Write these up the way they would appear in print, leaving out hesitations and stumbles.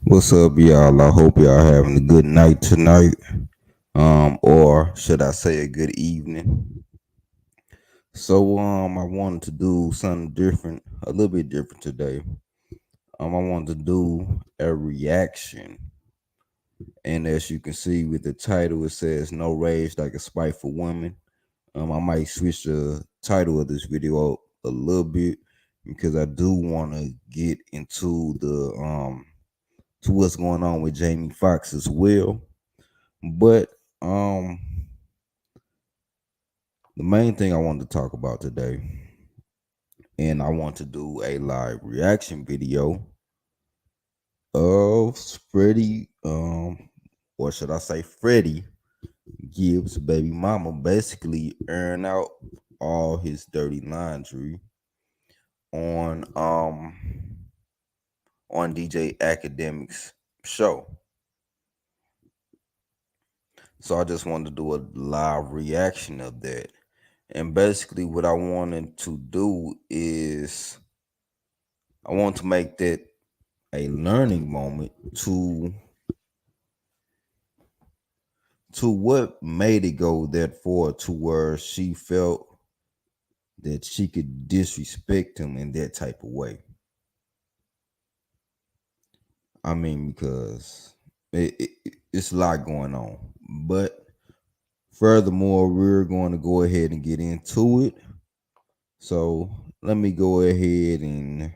What's up, y'all? I hope y'all having a good night tonight. Or should I say a good evening? I wanted to do something different, a little bit different today. I wanted to do a reaction, and as you can see with the title, it says "No Rage Like a Spiteful Woman." I might switch the title of this video up a little bit because I do want to get into the to what's going on with Jamie Foxx as well. But um the main thing I wanted to talk about today, and I want to do a live reaction video of Freddie, or should I say Freddie Gibbs' baby mama, basically airing out all his dirty laundry on on DJ Academic's show. So I just wanted to do a live reaction of that. And basically what I wanted to do is I want to make that a learning moment to what made it go that far to where she felt that she could disrespect him in that type of way. I mean, because it's a lot going on. But furthermore, we're going to go ahead and get into it. So let me go ahead and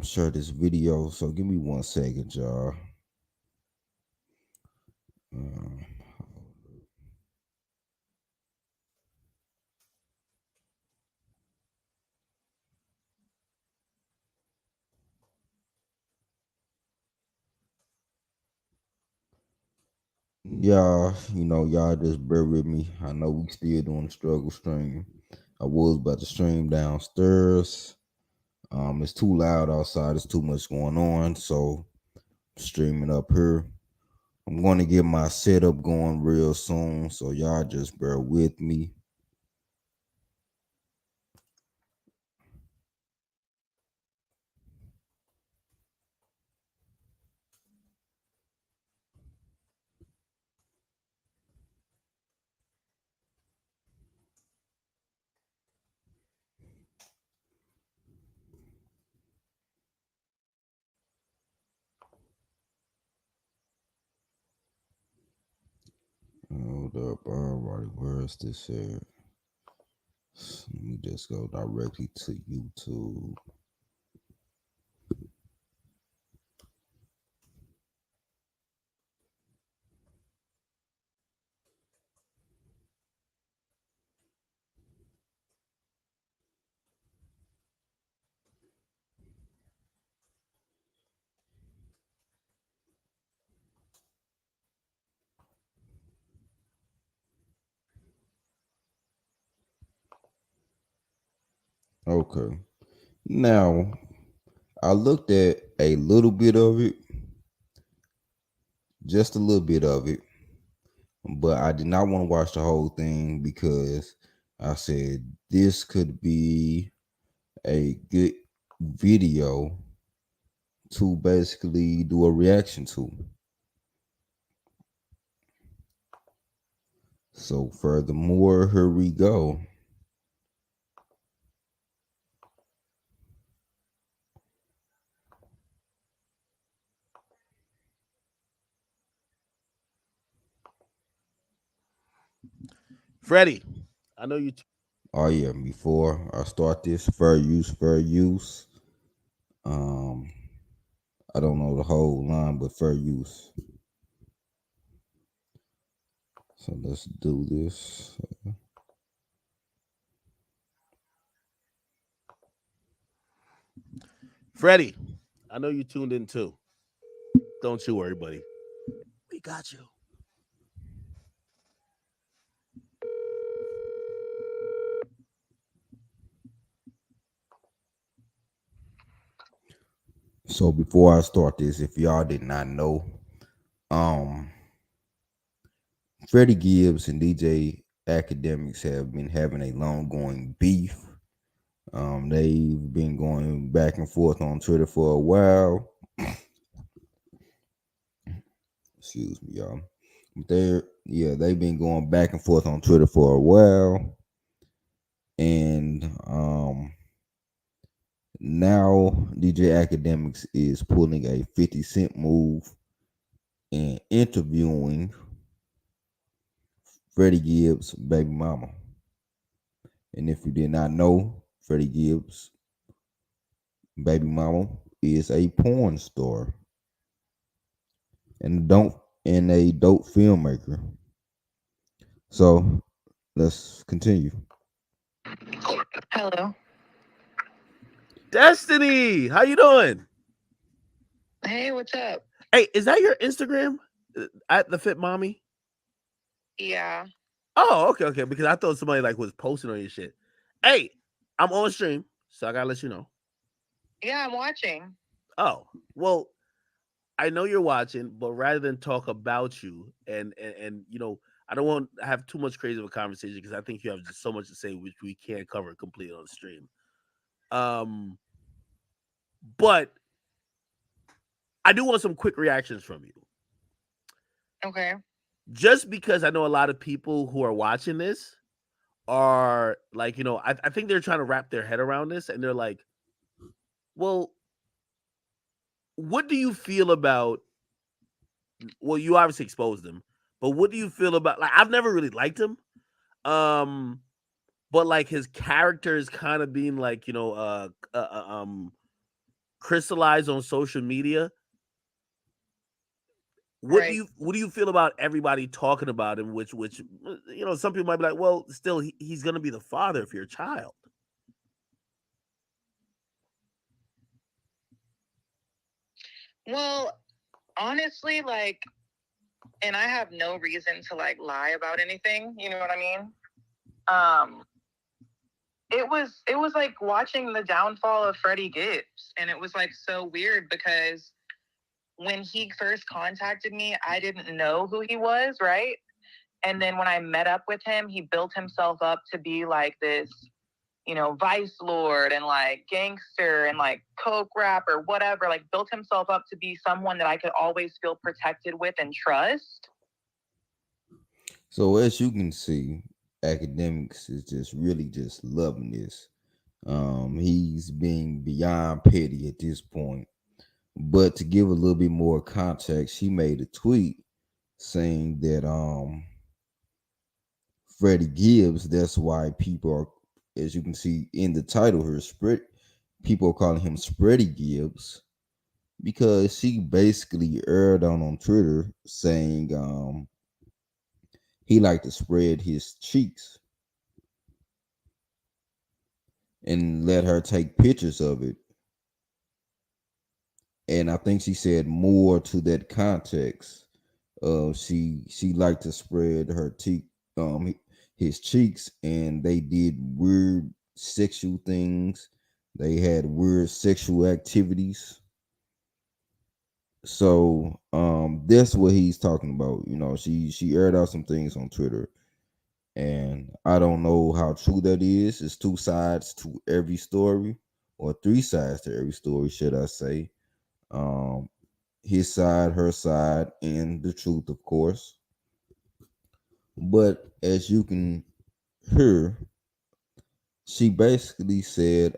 share this video. So give me 1 second, y'all. Um, y'all just bear with me. I know we still doing the struggle stream. I was about to stream downstairs. It's too loud outside. It's too much going on. So streaming up here. I'm going to get my setup going real soon. So y'all just bear with me. Hold up. Alrighty, where is this at? Let me just go directly to YouTube. Okay. Now, I looked at a little bit of it, just a little bit of it, but I did not want to watch the whole thing because I said this could be a good video to basically do a reaction to. So, furthermore, here we go. Freddie, I know you. Oh yeah, before I start this, fair use, fair use. Um, I don't know the whole line, but fair use. So let's do this. Freddie, I know you tuned in too. Don't you worry, buddy. We got you. So before I start this, if y'all did not know, um, Freddie Gibbs and DJ Academics have been having a long going beef. They've been going back and forth on Twitter for a while. Excuse me, y'all. They've been going back and forth on Twitter for a while, and now DJ Academics is pulling a 50 Cent move and interviewing Freddie Gibbs' baby mama. And if you did not know, Freddie Gibbs' baby mama is a porn star and don't and a dope filmmaker. So let's continue. Hello. Destiny, how you doing? Hey, what's up? Hey, is that your Instagram at the Fit Mommy? Yeah. Oh, okay, okay. Because I thought somebody like was posting on your shit. Hey, I'm on stream, so I gotta let you know. Yeah, I'm watching. Oh, well, I know you're watching, but rather than talk about you and I don't want to have too much crazy of a conversation because I think you have just so much to say which we can't cover completely on the stream. Um, but I do want some quick reactions from you. Okay. Just because I know a lot of people who are watching this are like, I think they're trying to wrap their head around this and they're like, well, what do you feel about, well, you obviously exposed him, but what do you feel about, like, I've never really liked him. Um, but like his character is kind of being like, crystallized on social media. Right. What do you feel about everybody talking about him? Which some people might be like, well, still he's gonna be the father of your child. Well, honestly, like, and I have no reason to like lie about anything. You know what I mean? Um, it was like watching the downfall of Freddie Gibbs, and it was like so weird because when he first contacted me, I didn't know who he was, right? And then when I met up with him, he built himself up to be like this, vice lord and like gangster and like coke rapper, whatever, like built himself up to be someone that I could always feel protected with and trust. So as you can see, academics is just really just loving this. He's being beyond petty at this point. But to give a little bit more context, he made a tweet saying that Freddie Gibbs, that's why people are, as you can see in the title here, people are calling him Spready Gibbs because he basically aired on Twitter saying he liked to spread his cheeks and let her take pictures of it. And I think she said more to that context. She liked to spread her his cheeks, and they did weird sexual things. They had weird sexual activities. So that's what he's talking about. She aired out some things on Twitter, and I don't know how true that is. It's two sides to every story, or three sides to every story, should I say? Um, his side, her side, and the truth, of course. But as you can hear, she basically said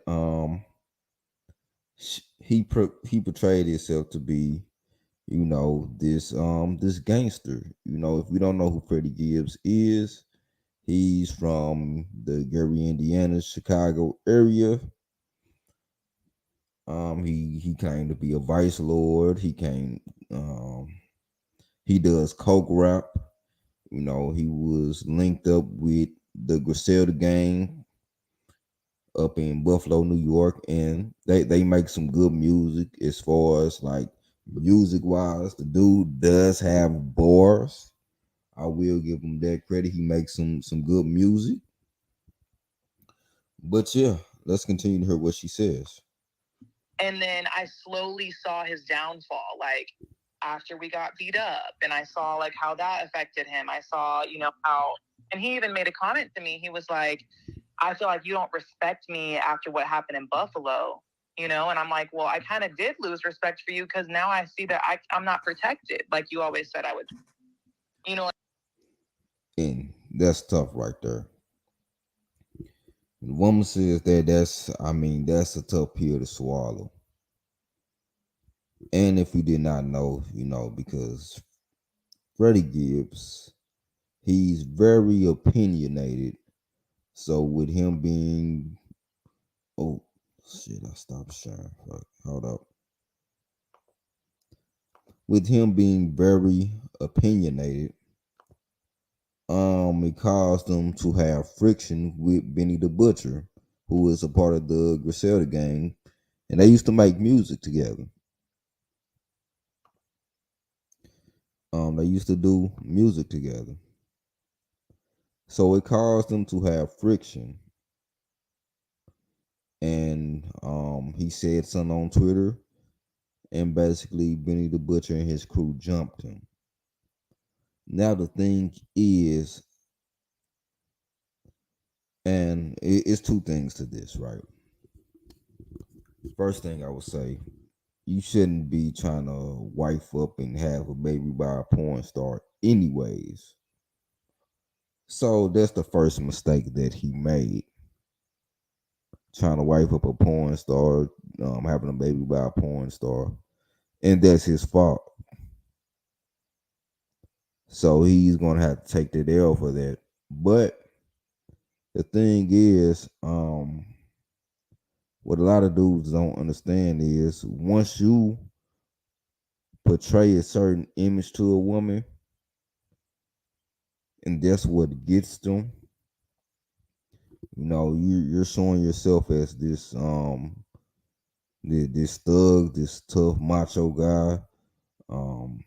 he portrayed himself to be, this gangster. If we don't know who Freddie Gibbs is, he's from the Gary, Indiana, Chicago area. He claimed to be a vice lord. He does coke rap. He was linked up with the Griselda gang up in Buffalo, New York, and they make some good music as far as like music wise. The dude does have bars. I will give him that credit. He makes some good music. But yeah, let's continue to hear what she says. And then I slowly saw his downfall, like after we got beat up, and I saw like how that affected him. I saw, how, and he even made a comment to me. He was like, I feel like you don't respect me after what happened in Buffalo. And I'm like, well, I kind of did lose respect for you because now I see that I'm not protected like you always said I would, you know. And that's tough right there. The woman says that's a tough pill to swallow. And if you did not know, because Freddie Gibbs, he's very opinionated. So with him being, oh shit, I stopped sharing. Fuck, hold up. With him being very opinionated, it caused them to have friction with Benny the Butcher, who is a part of the Griselda gang, and they used to make music together. They used to do music together, so it caused them to have friction. And he said something on Twitter, and basically Benny the Butcher and his crew jumped him. Now the thing is, and it's two things to this, right? First thing I would say, you shouldn't be trying to wife up and have a baby by a porn star, anyways. So that's the first mistake that he made, trying to wife up a porn star, having a baby by a porn star, and that's his fault. So he's gonna have to take the L for that. But the thing is, what a lot of dudes don't understand is once you portray a certain image to a woman, and that's what gets them. You're showing yourself as this thug, this tough macho guy. Um,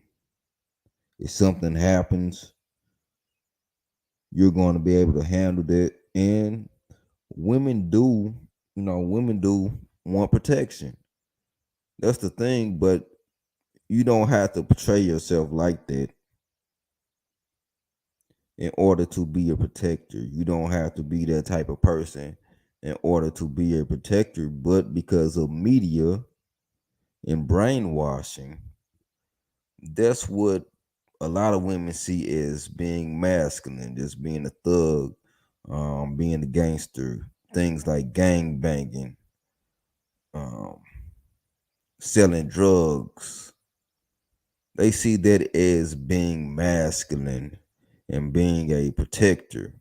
if something happens, you're going to be able to handle that. And women do, women do want protection. That's the thing, but you don't have to portray yourself like that in order to be a protector. You don't have to be that type of person in order to be a protector, but because of media and brainwashing, that's what a lot of women see as being masculine, just being a thug, being a gangster, things like gang banging, um, selling drugs. They see that as being masculine and being a protector.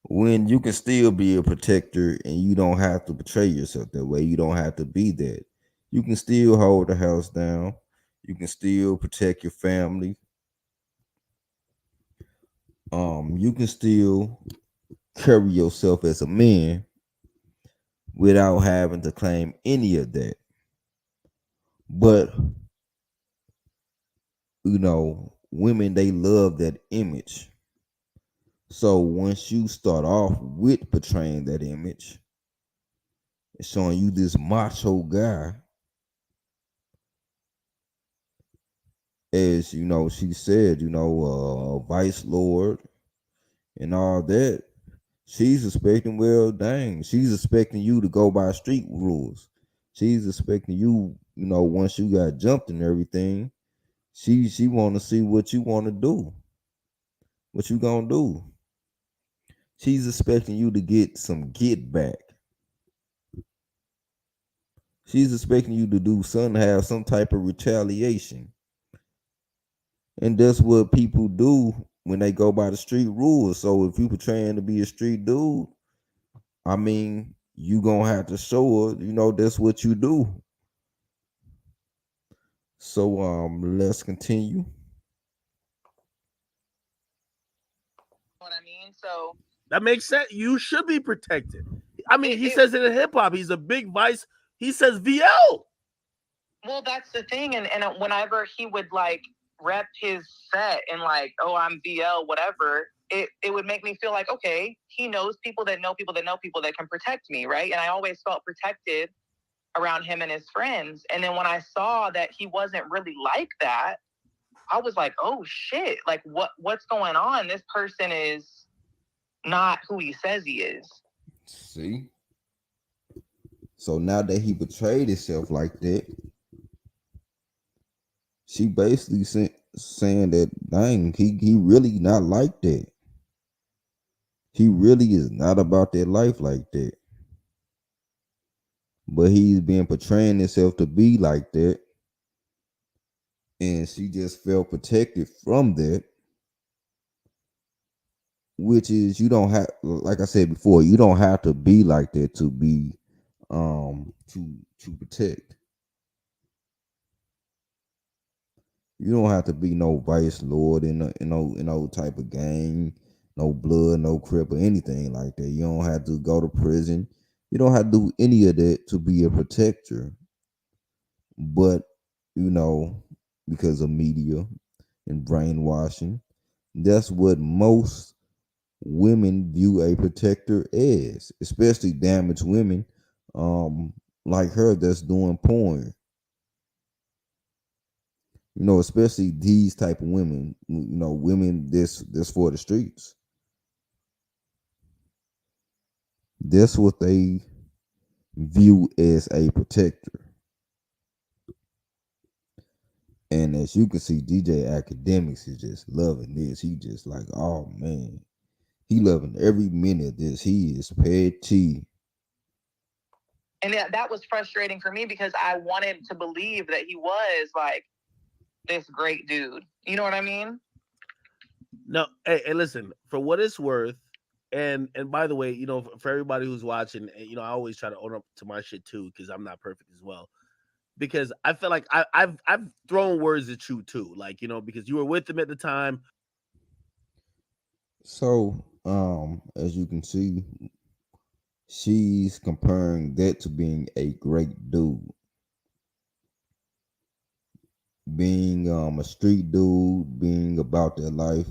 When you can still be a protector and you don't have to portray yourself that way, you don't have to be that. You can still hold the house down. You can still protect your family. You can still carry yourself as a man without having to claim any of that. But women, they love that image. So once you start off with portraying that image, showing you this macho guy, as she said, vice lord and all that, she's expecting, well, dang, she's expecting you to go by street rules. She's expecting you, once you got jumped and everything, she want to see what you want to do, what you gonna do. She's expecting you to get some get back. She's expecting you to do something, have some type of retaliation. And that's what people do when they go by the street rules. So if you portraying to be a street dude, you gonna have to show her, that's what you do. So let's continue. What I mean? So That makes sense. You should be protected. I mean, he it says it in hip hop. He's a big vice. He says VL. well, that's the thing. And whenever he would like rep his set and like, oh, I'm VL, whatever, it would make me feel like, okay, he knows people that know people that know people that can protect me, right? And I always felt protected around him and his friends. And then when I saw that he wasn't really like that, I was like, oh shit, like what's going on? This person is not who he says he is. See? So now that he betrayed himself like that, she basically saying that dang, he really not like that. He really is not about that life like that. But he's been portraying himself to be like that, and she just felt protected from that, which is you don't have, like I said before, you don't have to be like that to be to protect. You don't have to be no vice lord in no type of gang, no blood, no crip or anything like that. You don't have to go to prison. You don't have to do any of that to be a protector. But you know, because of media and brainwashing, that's what most women view a protector as, especially damaged women, um, like her that's doing porn. You know, especially these type of women. You know, women this for the streets. That's what they view as a protector. And as you can see, DJ Academics is just loving this. He just like, oh man, he loving every minute of this. He is petty. And that was frustrating for me because I wanted to believe that he was like this great dude. You know what I mean? No, hey, listen, for what it's worth, and by the way, for everybody who's watching, I always try to own up to my shit too because I'm not perfect as well. Because I feel like I've thrown words at you too, like because you were with him at the time. So, as you can see, she's comparing that to being a great dude. Being a street dude, being about that life.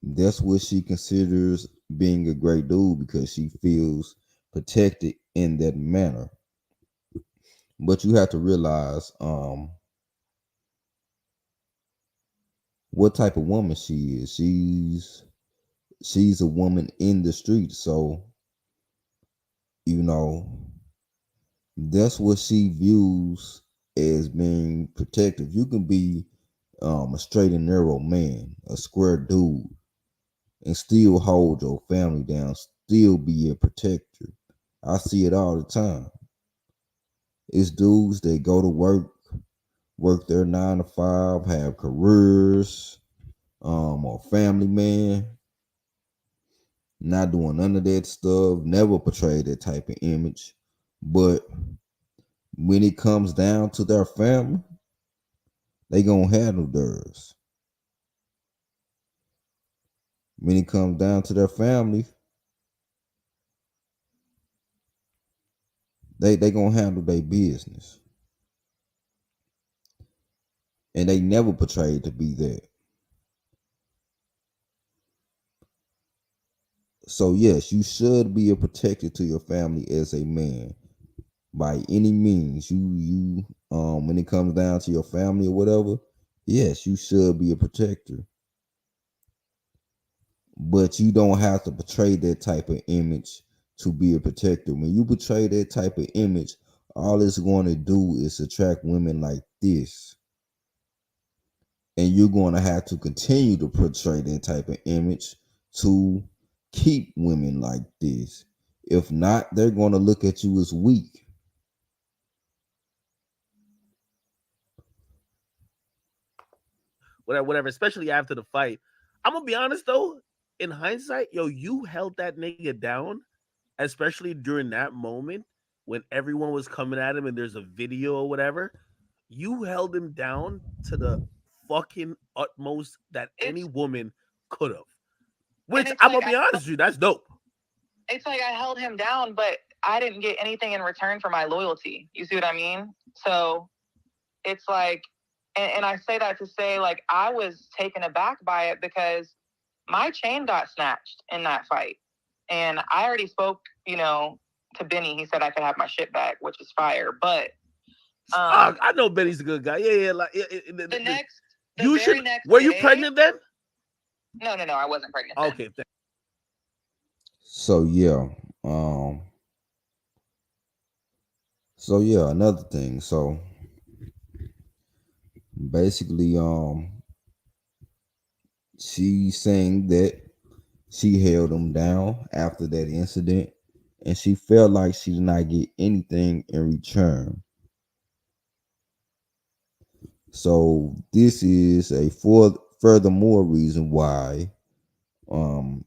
That's what she considers being a great dude because she feels protected in that manner. But you have to realize what type of woman she is. She's a woman in the street, so you know that's what she views as being protective. You can be a straight and narrow man, a square dude, and still hold your family down, still be a protector. I see it all the time. It's dudes that go to work their 9 to 5, have careers, or family man, not doing none of that stuff, never portray that type of image. But when it comes down to their family, they gonna handle theirs. When it comes down to their family, they gonna handle their business. And they never portrayed to be that. So yes, you should be a protector to your family as a man by any means. You when it comes down to your family or whatever, yes, you should be a protector. But you don't have to portray that type of image to be a protector. When you portray that type of image, all it's going to do is attract women like this. And you're going to have to continue to portray that type of image to keep women like this. If not, they're going to look at you as weak. Whatever, especially after the fight. I'm gonna be honest though, in hindsight, you held that nigga down, especially during that moment when everyone was coming at him and there's a video or whatever. You held him down to the fucking utmost that any It's woman could have. and Which it's I'm like gonna be honest with you, that's dope. I held him down, but I didn't get anything in return for my loyalty. You see what I mean? So it's like, and I say that to say, like, I was taken aback by it because my chain got snatched in that fight. And I already spoke, to Benny. He said I could have my shit back, which is fire. But I know Benny's a good guy. Yeah. Like the you should. very next Were you day, pregnant then? No, I wasn't pregnant then. Okay. So yeah, um, So yeah, another thing. So basically, she's saying that she held him down after that incident, and she felt like she did not get anything in return. So this is a furthermore reason why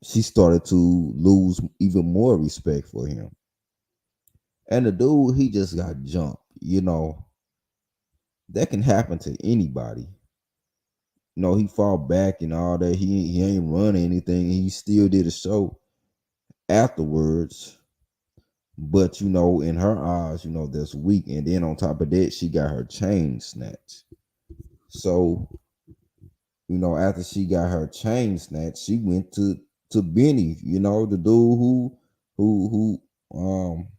she started to lose even more respect for him. And the dude, he just got jumped. That can happen to anybody. He fought back and all that. He ain't run anything. He still did a show afterwards. But in her eyes, that's weak. And then on top of that, she got her chain snatched. So, after she got her chain snatched, she went to Benny, the dude um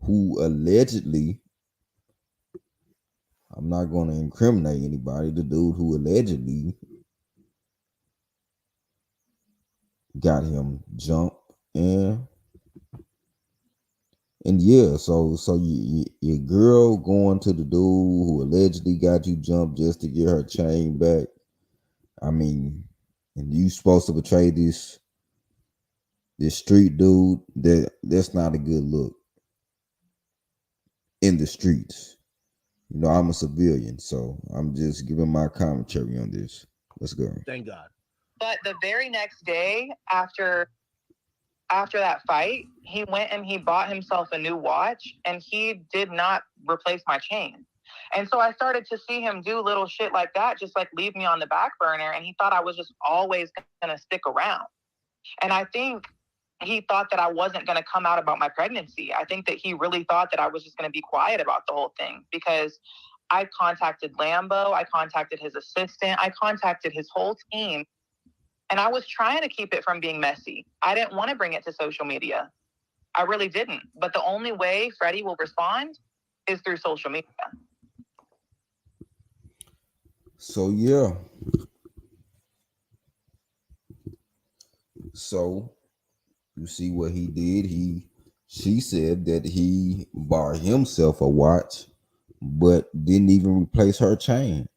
who allegedly, I'm not gonna incriminate anybody, the dude who allegedly got him jumped. And yeah, so your girl going to the dude who allegedly got you jumped just to get her chain back. I mean, and you supposed to betray this street dude. That's not a good look in the streets. I'm a civilian, so I'm just giving my commentary on this. Let's go. Thank God. But the very next day after that fight, he went and he bought himself a new watch and he did not replace my chain. And so I started to see him do little shit like that, just like leave me on the back burner. And he thought I was just always going to stick around. And I think he thought that I wasn't going to come out about my pregnancy. I think that he really thought that I was just going to be quiet about the whole thing because I contacted Lambo, I contacted his assistant, I contacted his whole team. And I was trying to keep it from being messy. I didn't want to bring it to social media. I really didn't. But the only way Freddie will respond is through social media. So yeah. So you see what he did. She said that he bought himself a watch, but didn't even replace her chain.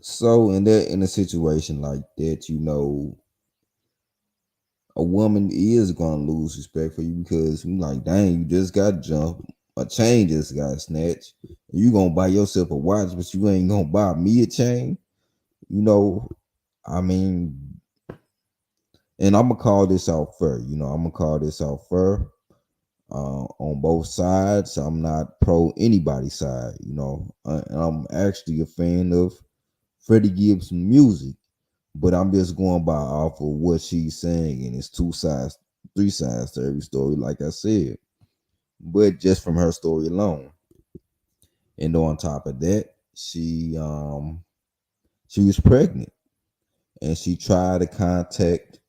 So in a situation like that, a woman is gonna lose respect for you because you like, dang, you just got jumped, a chain just got snatched. You gonna buy yourself a watch, but you ain't gonna buy me a chain. You know, I mean, and I'm gonna call this out fair. I'm gonna call this out fair on both sides. I'm not pro anybody's side. I'm actually a fan of Freddie Gibbs' music, but I'm just going by off of what she's saying, and it's two sides, three sides to every story, like I said. But just from her story alone, and on top of that, she was pregnant, and she tried to contact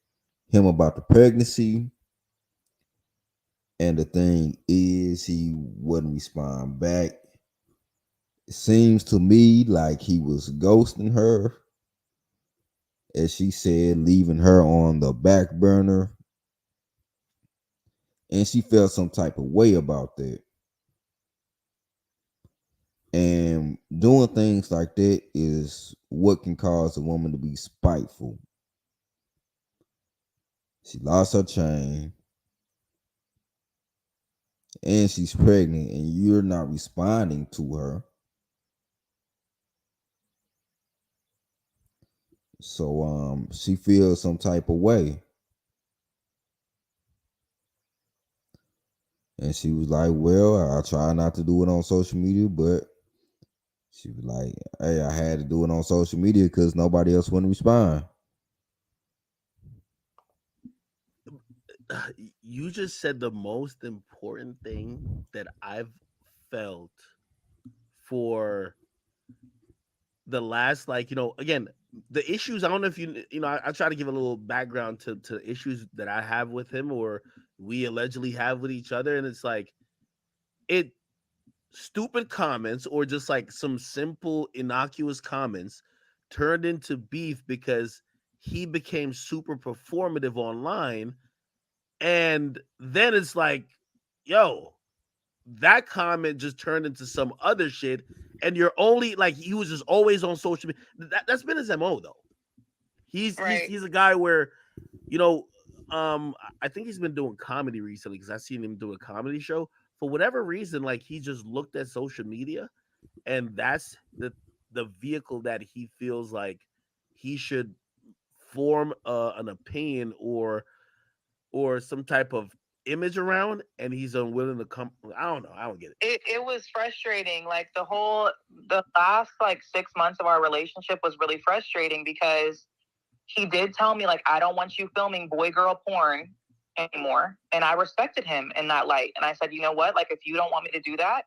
him about the pregnancy. And the thing is, he wouldn't respond back. It seems to me like he was ghosting her, as she said, leaving her on the back burner. And she felt some type of way about that. And doing things like that is what can cause a woman to be spiteful. She lost her chain and she's pregnant, and you're not responding to her. So she feels some type of way. And she was like, well, I try not to do it on social media, but she was like, hey, I had to do it on social media because nobody else wouldn't respond. You just said the most important thing that I've felt for the last, like, again, the issues. I don't know if I try to give a little background to issues that I have with him or we allegedly have with each other. And it's like, it stupid comments or just like some simple innocuous comments turned into beef because he became super performative online. And then it's like yo, that comment just turned into some other shit, and you're only like he was just always on social media. That's been his mo though. Right. He's a guy where, you know, I think he's been doing comedy recently because I've seen him do a comedy show. For whatever reason, like he just looked at social media, and that's the vehicle that he feels like he should form an opinion or some type of image around, and he's unwilling to come. I don't know. I don't get it. It was frustrating. Like the last like 6 months of our relationship was really frustrating because he did tell me like, I don't want you filming boy girl porn anymore. And I respected him in that light. And I said, you know what? Like, if you don't want me to do that,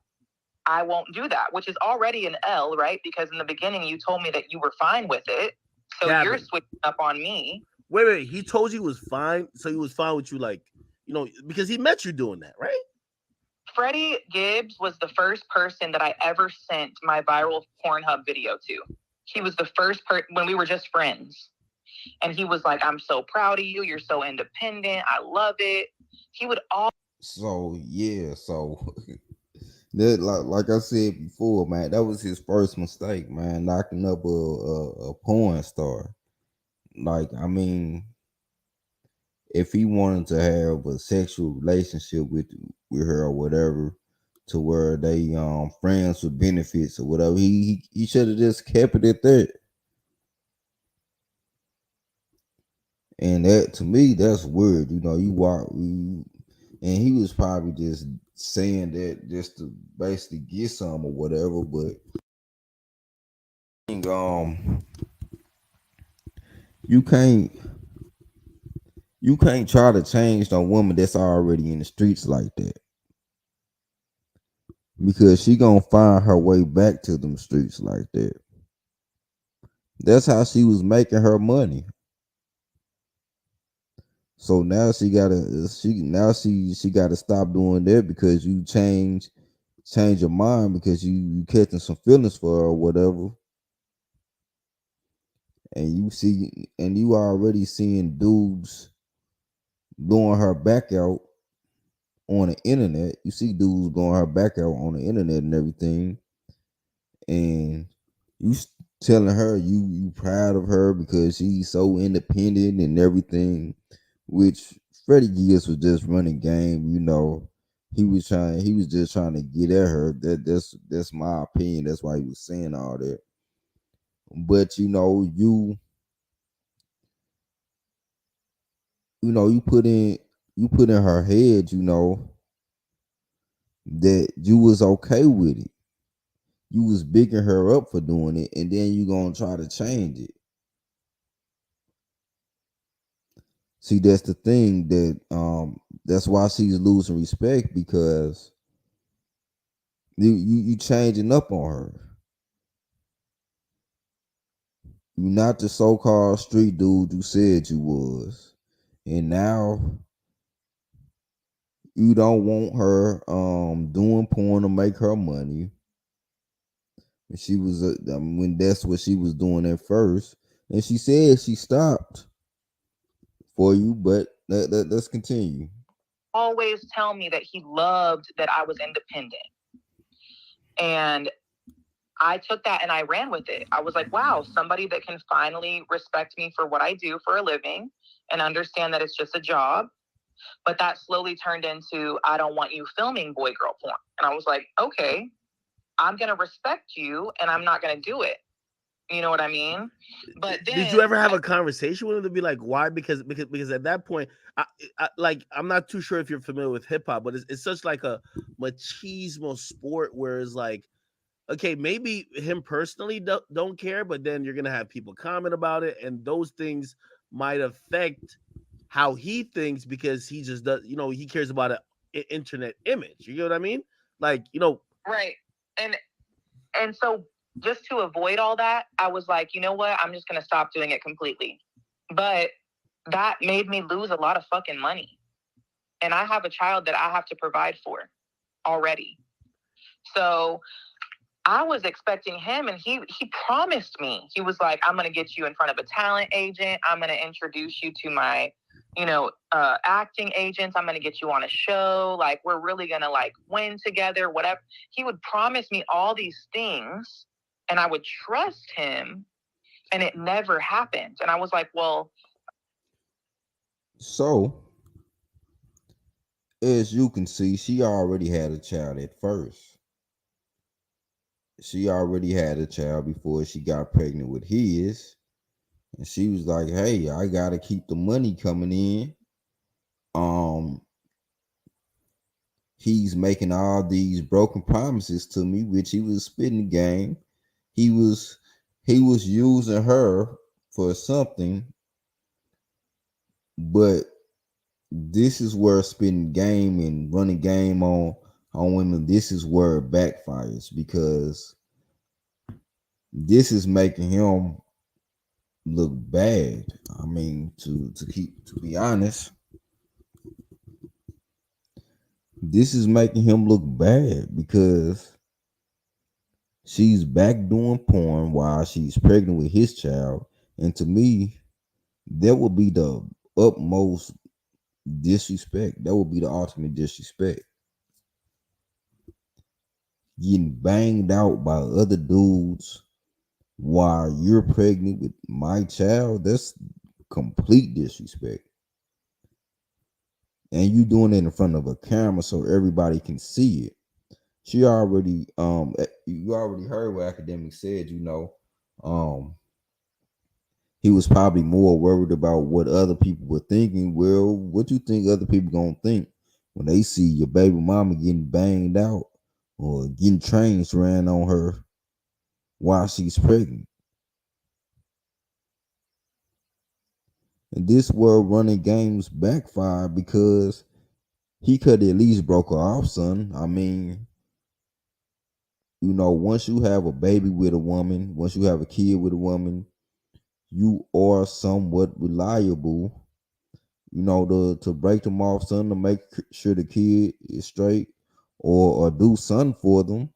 I won't do that, which is already an L, right? Because in the beginning you told me that you were fine with it. So Gavin, you're switching up on me. wait. He told you he was fine, so he was fine with you, like, you know, because he met you doing that, right? Freddie Gibbs was the first person that I ever sent my viral Pornhub video to. He was the first when we were just friends. And he was like, I'm so proud of you. You're so independent. I love it. He would all. So yeah, so that like I said before, man, that was his first mistake, man, knocking up a porn star. Like, I mean, if he wanted to have a sexual relationship with her or whatever, to where they friends with benefits or whatever, he should have just kept it at that. And that, to me, that's weird. You know, and he was probably just saying that just to basically get some or whatever. But um, you can't you can't try to change no woman that's already in the streets like that, because she gonna find her way back to them streets like that. That's how she was making her money. So now she gotta stop doing that because you change your mind because you catching some feelings for her or whatever, and you already seeing dudes blowing her back out on the internet. You see dudes blowing her back out on the internet and everything, and you telling her you proud of her because she's so independent and everything, which Freddie Gibbs was just running game. You know, he was just trying to get at her. That's my opinion. That's why he was saying all that. But you put in her head, that you was okay with it. You was bigging her up for doing it, and then you gonna try to change it. See, that's the thing, that's why she's losing respect, because you changing up on her. You not the so-called street dude you said you was, and now you don't want her doing porn to make her money. She was when that's what she was doing at first, and she said she stopped for you. But let's continue. Always tell me that he loved that I was independent. And I took that and I ran with it. I was like, wow, somebody that can finally respect me for what I do for a living and understand that it's just a job. But that slowly turned into, I don't want you filming boy girl porn. And I was like, okay, I'm going to respect you and I'm not going to do it. You know what I mean? But then, did you ever have a conversation with him to be like, why? Because at that point, I'm not too sure if you're familiar with hip hop, but it's such like a machismo sport where it's like, okay, maybe him personally don't care, but then you're gonna have people comment about it, and those things might affect how he thinks because he just does, he cares about an internet image. You get what I mean? Like, right. And so just to avoid all that, I was like, you know what? I'm just going to stop doing it completely. But that made me lose a lot of fucking money. And I have a child that I have to provide for already. So I was expecting him, and he promised me. He was like, I'm going to get you in front of a talent agent. I'm going to introduce you to my, acting agents. I'm going to get you on a show. Like, we're really going to like win together, whatever. He would promise me all these things and I would trust him, and it never happened. And I was like, well, So, as you can see, she already had a child at first. She already had a child before she got pregnant with his. And she was like, hey, I gotta keep the money coming in. Um, he's making all these broken promises to me, which he was spitting the game. He was using her for something, but this is where spitting game and running game on women, this is where it backfires, because this is making him look bad. I mean, to be honest, this is making him look bad because she's back doing porn while she's pregnant with his child. And to me, that would be the utmost disrespect. That would be the ultimate disrespect. Getting banged out by other dudes while you're pregnant with my child, that's complete disrespect. And you doing it in front of a camera so everybody can see it. She already you already heard what academic said, he was probably more worried about what other people were thinking. Well, what you think other people gonna think when they see your baby mama getting banged out or getting trains ran on her while she's pregnant? And this world running games backfired because he could at least broke her off, son. I mean, once you have a baby with a woman, once you have a kid with a woman, you are somewhat reliable, to break them off, son, to make sure the kid is straight, or do something for them.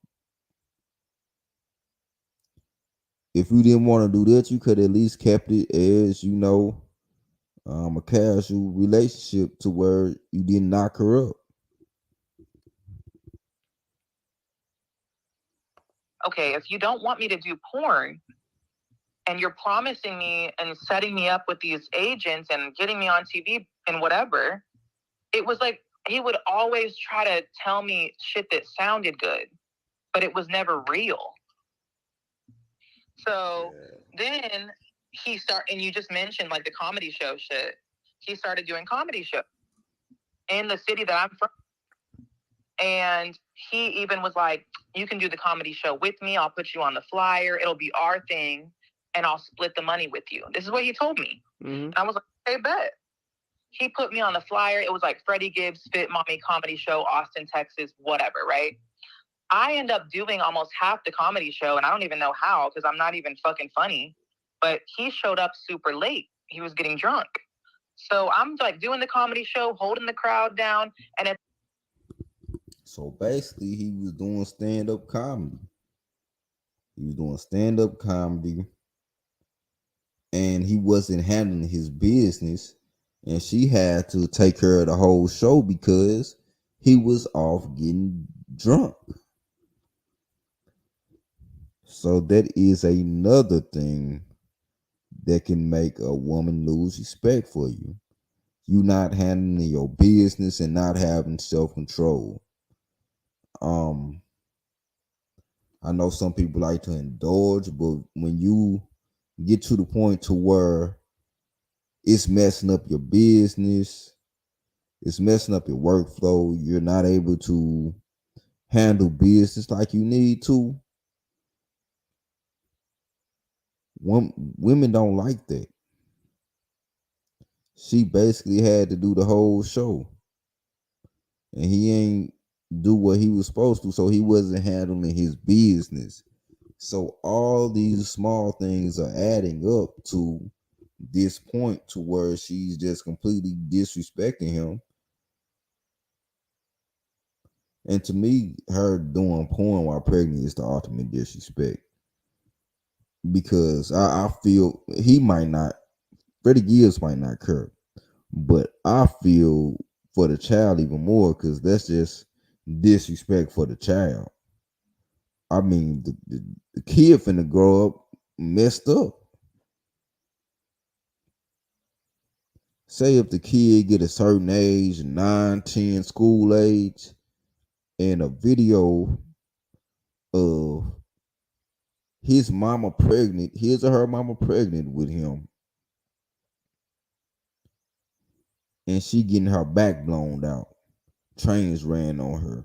If you didn't want to do that, you could at least kept it as, a casual relationship to where you didn't knock her up. okay, if you don't want me to do porn and you're promising me and setting me up with these agents and getting me on TV and whatever, it was like he would always try to tell me shit that sounded good, but it was never real. So then and you just mentioned like the comedy show shit. He started doing comedy shows in the city that I'm from. And he even was like, you can do the comedy show with me. I'll put you on the flyer. It'll be our thing. And I'll split the money with you. This is what he told me. Mm-hmm. And I was like, hey, bet. He put me on the flyer. It was like Freddie Gibbs, Fit Mommy Comedy Show, Austin, Texas, whatever, right? I end up doing almost half the comedy show. And I don't even know how, because I'm not even fucking funny. But he showed up super late. He was getting drunk. So I'm like doing the comedy show, holding the crowd down. And so basically, he was doing stand-up comedy. He was doing stand-up comedy, and he wasn't handling his business, and she had to take care of the whole show because he was off getting drunk. So that is another thing that can make a woman lose respect for you. You not handling your business and not having self-control. I know some people like to indulge, but when you get to the point to where it's messing up your business, it's messing up your workflow, you're not able to handle business like you need to, women don't like that. She basically had to do the whole show, and he ain't do what he was supposed to, so he wasn't handling his business. So all these small things are adding up to this point to where she's just completely disrespecting him. And to me, her doing porn while pregnant is the ultimate disrespect. Because I feel he might not, Freddie Gibbs might not care. But I feel for the child even more because that's just disrespect for the child. I mean, the kid finna grow up messed up. Say if the kid get a certain age, 9, 10, school age, and a video of his mama pregnant, his or her mama pregnant with him, and she getting her back blown out, trains ran on her.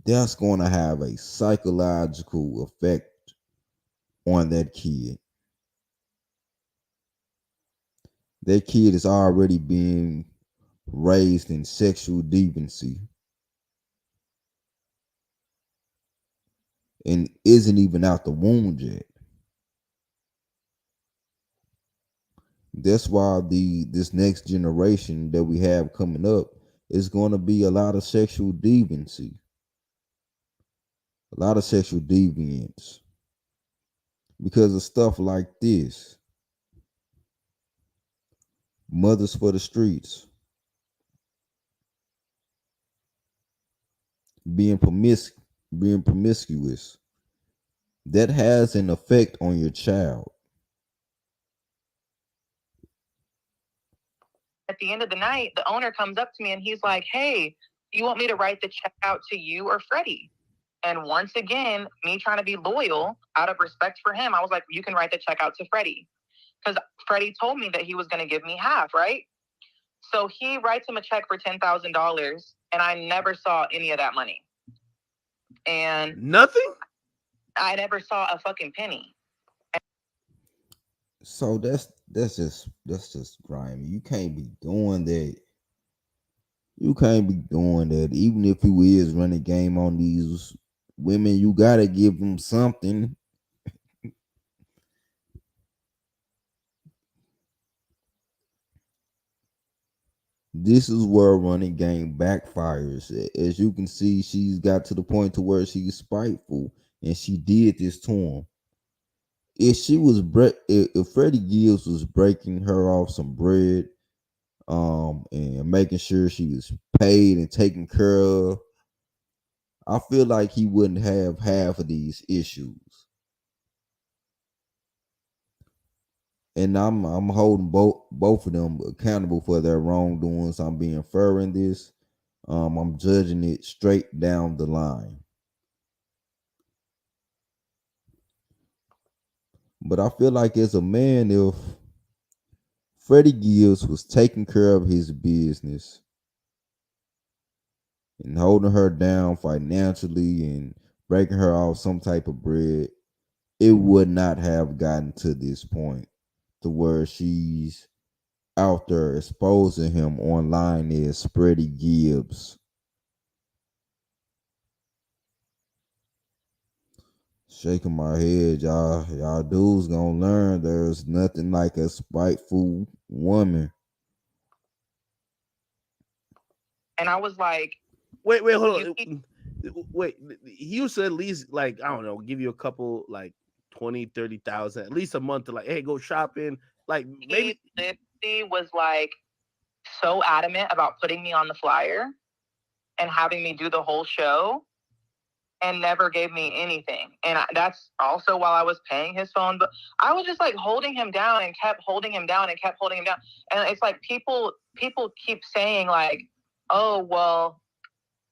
That's going to have a psychological effect on that kid. That kid is already being raised in sexual deviancy and isn't even out the womb yet. That's why this next generation that we have coming up is going to be a lot of sexual deviancy, a lot of sexual deviance because of stuff like this. Mothers for the streets, being being promiscuous, that has an effect on your child. At the end of the night, the owner comes up to me and he's like, "Hey, you want me to write the check out to you or Freddie?" And once again, me trying to be loyal out of respect for him, I was like, "You can write the check out to Freddie." Because Freddie told me that he was going to give me half, right? So he writes him a check for $10,000, and I never saw any of that money. And Nothing? I never saw a fucking penny. So that's just grimy. You can't be doing that. You can't be doing that. Even if you is running game on these women, you gotta give them something. This is where running game backfires. As you can see, she's got to the point to where she's spiteful, and she did this to him. If Freddie Gibbs was breaking her off some bread, and making sure she was paid and taken care of, I feel like he wouldn't have half of these issues. And I'm holding both of them accountable for their wrongdoings. I'm being fair in this. I'm judging it straight down the line. But I feel like as a man, if Freddie Gibbs was taking care of his business and holding her down financially and breaking her off some type of bread, it would not have gotten to this point to where she's out there exposing him online as Freddie Gibbs. Shaking my head, y'all. Y'all dudes gonna learn there's nothing like a spiteful woman. And I was like, Wait, hold you keep on. Wait, he used to at least, like, I don't know, give you a couple, like 20, 30,000, at least a month to, like, hey, go shopping. Like, he maybe. literally was like so adamant about putting me on the flyer and having me do the whole show and never gave me anything. And that's also while I was paying his phone. But I was just like holding him down and kept holding him down and kept holding him down. And it's like people keep saying like, "Oh, well,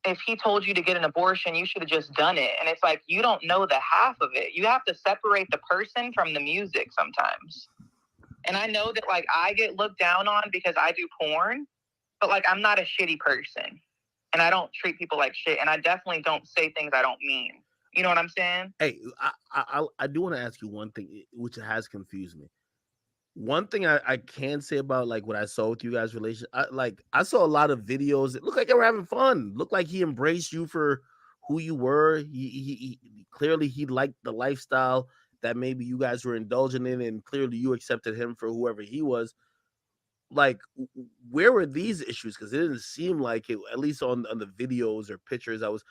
if he told you to get an abortion, you should have just done it." And it's like, you don't know the half of it. You have to separate the person from the music sometimes. And I know that like I get looked down on because I do porn, but like I'm not a shitty person. And I don't treat people like shit. And I definitely don't say things I don't mean. You know what I'm saying? Hey, I do want to ask you one thing, which has confused me. One thing I can say about like what I saw with you guys' relation, I saw a lot of videos. It looked like they were having fun. Looked like he embraced you for who you were. He clearly he liked the lifestyle that maybe you guys were indulging in, and clearly you accepted him for whoever he was. Like, where were these issues? Because it didn't seem like it, at least on the videos or pictures. I was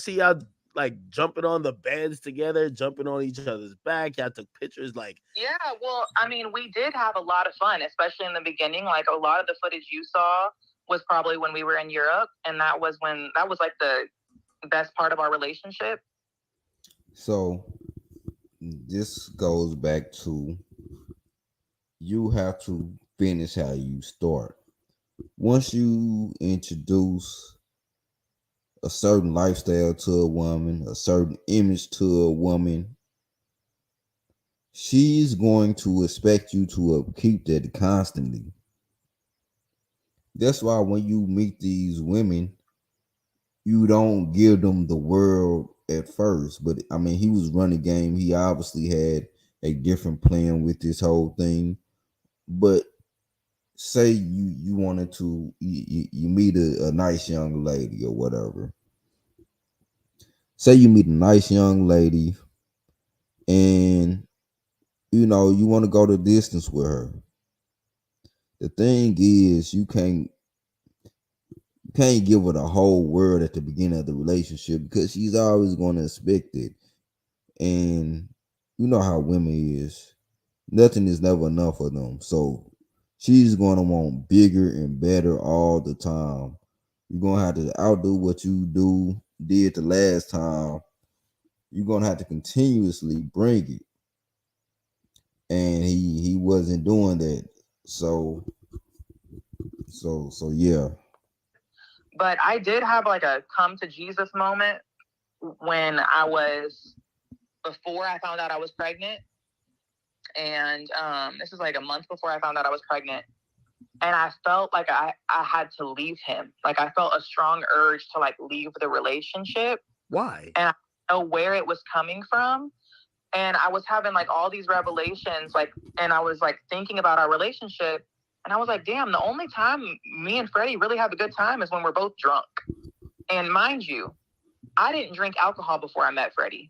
see y'all like jumping on the beds together, jumping on each other's back. Y'all took pictures. Like, Yeah, well, I mean, we did have a lot of fun, especially in the beginning. Like a lot of the footage you saw was probably when we were in Europe, and that was like the best part of our relationship. So this goes back to you have to finish how you start. Once you introduce a certain lifestyle to a woman, a certain image to a woman, she's going to expect you to keep that constantly. That's why when you meet these women, you don't give them the world at first. But I mean, he was running game. He obviously had a different plan with this whole thing. But say you wanted to you meet a nice young lady or whatever. Say you meet a nice young lady and you want to go the distance with her. The thing is you can't give her the whole world at the beginning of the relationship because she's always going to expect it. And you know how women is. Nothing is never enough for them. So she's going to want bigger and better all the time. You're going to have to outdo what you did the last time. You're going to have to continuously bring it. And he wasn't doing that. So yeah. But I did have like a come to Jesus moment when before I found out I was pregnant. And this is like a month before I found out I was pregnant. And I felt like I had to leave him. Like I felt a strong urge to like leave the relationship. why? And I don't know where it was coming from. And I was having like all these revelations, like, and I was like thinking about our relationship. And I was like, damn, the only time me and Freddie really have a good time is when we're both drunk. And mind you, I didn't drink alcohol before I met Freddie.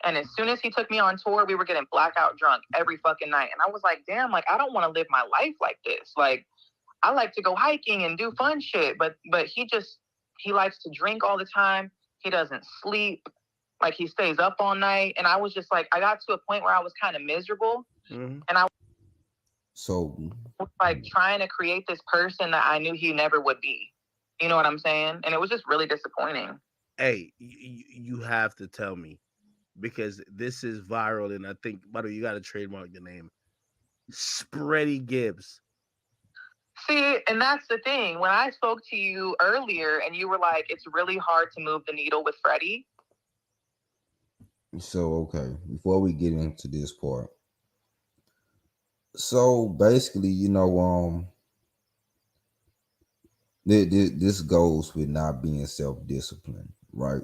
And as soon as he took me on tour, we were getting blackout drunk every fucking night. And I was like, damn, like, I don't want to live my life like this. Like, I like to go hiking and do fun shit. But he likes to drink all the time. He doesn't sleep. Like, he stays up all night. And I was just like, I got to a point where I was kind of miserable. Mm-hmm. And I So was like trying to create this person that I knew he never would be. You know what I'm saying? And it was just really disappointing. Hey, you have to tell me because this is viral, and I think, by the way, you got to trademark the name, Freddie Gibbs. See, and that's the thing. When I spoke to you earlier and you were like, it's really hard to move the needle with Freddie. okay, before we get into this part. So basically, this goes with not being self-disciplined, right?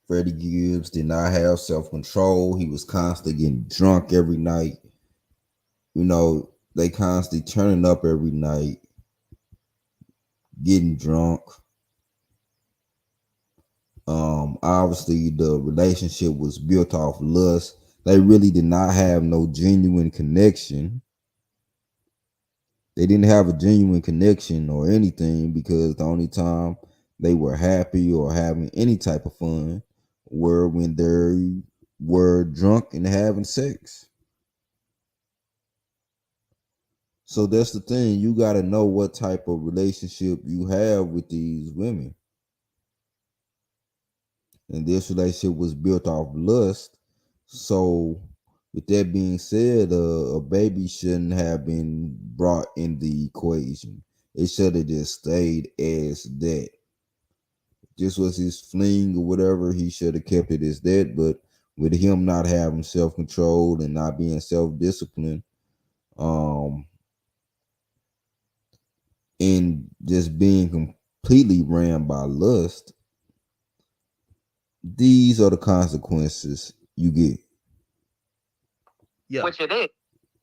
Freddie Gibbs did not have self-control. He was constantly getting drunk every night. They constantly turning up every night, getting drunk. Obviously the relationship was built off lust. They really did not have no genuine connection. They didn't have a genuine connection or anything because the only time they were happy or having any type of fun were when they were drunk and having sex. So that's the thing. You got to know what type of relationship you have with these women. And this relationship was built off lust. So, with that being said, a baby shouldn't have been brought in the equation. It should have just stayed as that. This was his fling or whatever. He should have kept it as that. But with him not having self control and not being self disciplined, um, and just being completely ran by lust, these are the consequences you get. Yeah. Which it is.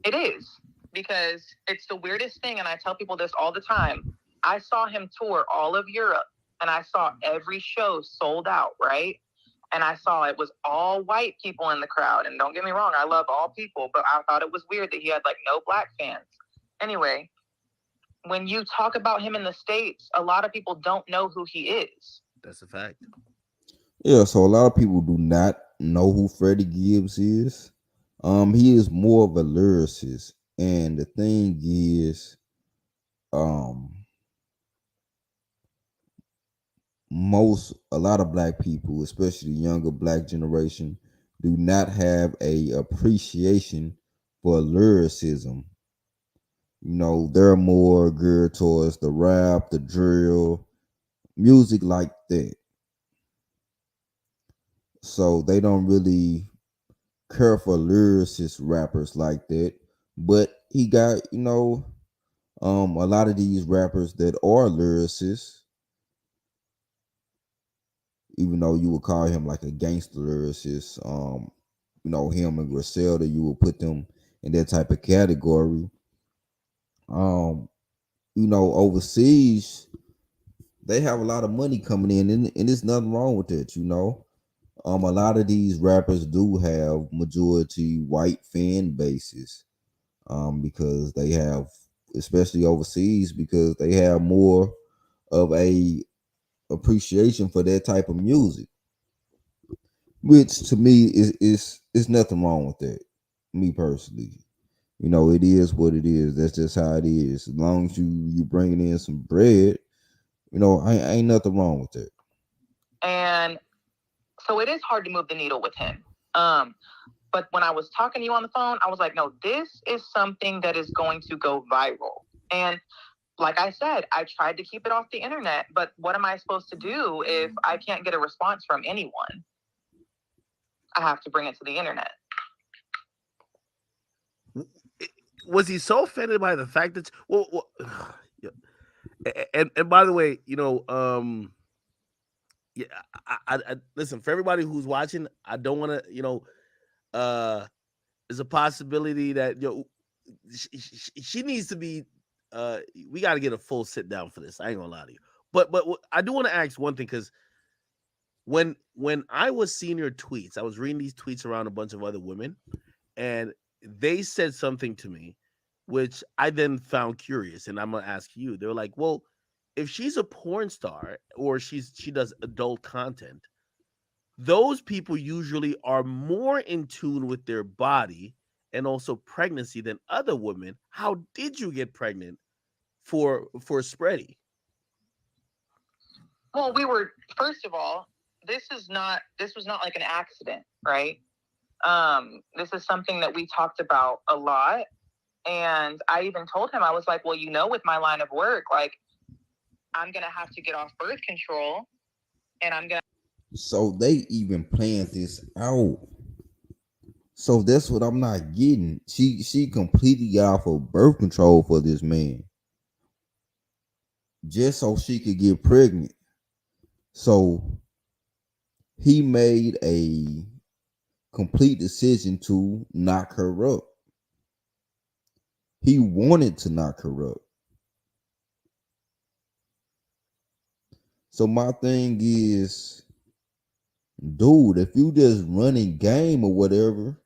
It is. Because it's the weirdest thing, and I tell people this all the time. I saw him tour all of Europe, and I saw every show sold out, right? And I saw it was all white people in the crowd. And don't get me wrong, I love all people, but I thought it was weird that he had like no black fans. Anyway, when you talk about him in the States, a lot of people don't know who he is. That's a fact. Yeah, so a lot of people do not know who Freddie Gibbs is. He is more of a lyricist, and the thing is, um, a lot of black people, especially the younger black generation, do not have a appreciation for lyricism. They're more geared towards the rap, the drill, music like that. So they don't really care for lyricist rappers like that. But he got, a lot of these rappers that are lyricists, even though you would call him like a gangster lyricist, him and Griselda, you would put them in that type of category. Um, Overseas, they have a lot of money coming in, and there's nothing wrong with that. A lot of these rappers do have majority white fan bases, because they have, especially overseas, because they have more of a appreciation for that type of music, which to me is nothing wrong with that. Me personally, it is what it is. That's just how it is. As long as you bringing in some bread, ain't nothing wrong with that. And so it is hard to move the needle with him. But when I was talking to you on the phone, I was like, no, this is something that is going to go viral. And like I said, I tried to keep it off the internet, but what am I supposed to do if I can't get a response from anyone? I have to bring it to the internet. Was he so offended by the fact that yeah. And by the way, yeah, I listen, for everybody who's watching. I don't want to, uh, there's a possibility that she needs to be. We got to get a full sit down for this. I ain't gonna lie to you, but I do want to ask one thing, because when I was seeing your tweets, I was reading these tweets around a bunch of other women, and they said something to me, which I then found curious, and I'm gonna ask you. They were like, "Well, if she's a porn star or she does adult content, those people usually are more in tune with their body and also pregnancy than other women. How did you get pregnant for Spready?" Well, first of all, this was not like an accident, right? This is something that we talked about a lot. And I even told him, I was like, well, with my line of work, like, I'm going to have to get off birth control, and I'm going to. So they even planned this out. So that's what I'm not getting. She completely got off of birth control for this man, just so she could get pregnant. So he made a complete decision to knock her up. He wanted to knock her up. So my thing is, dude, if you just running game or whatever,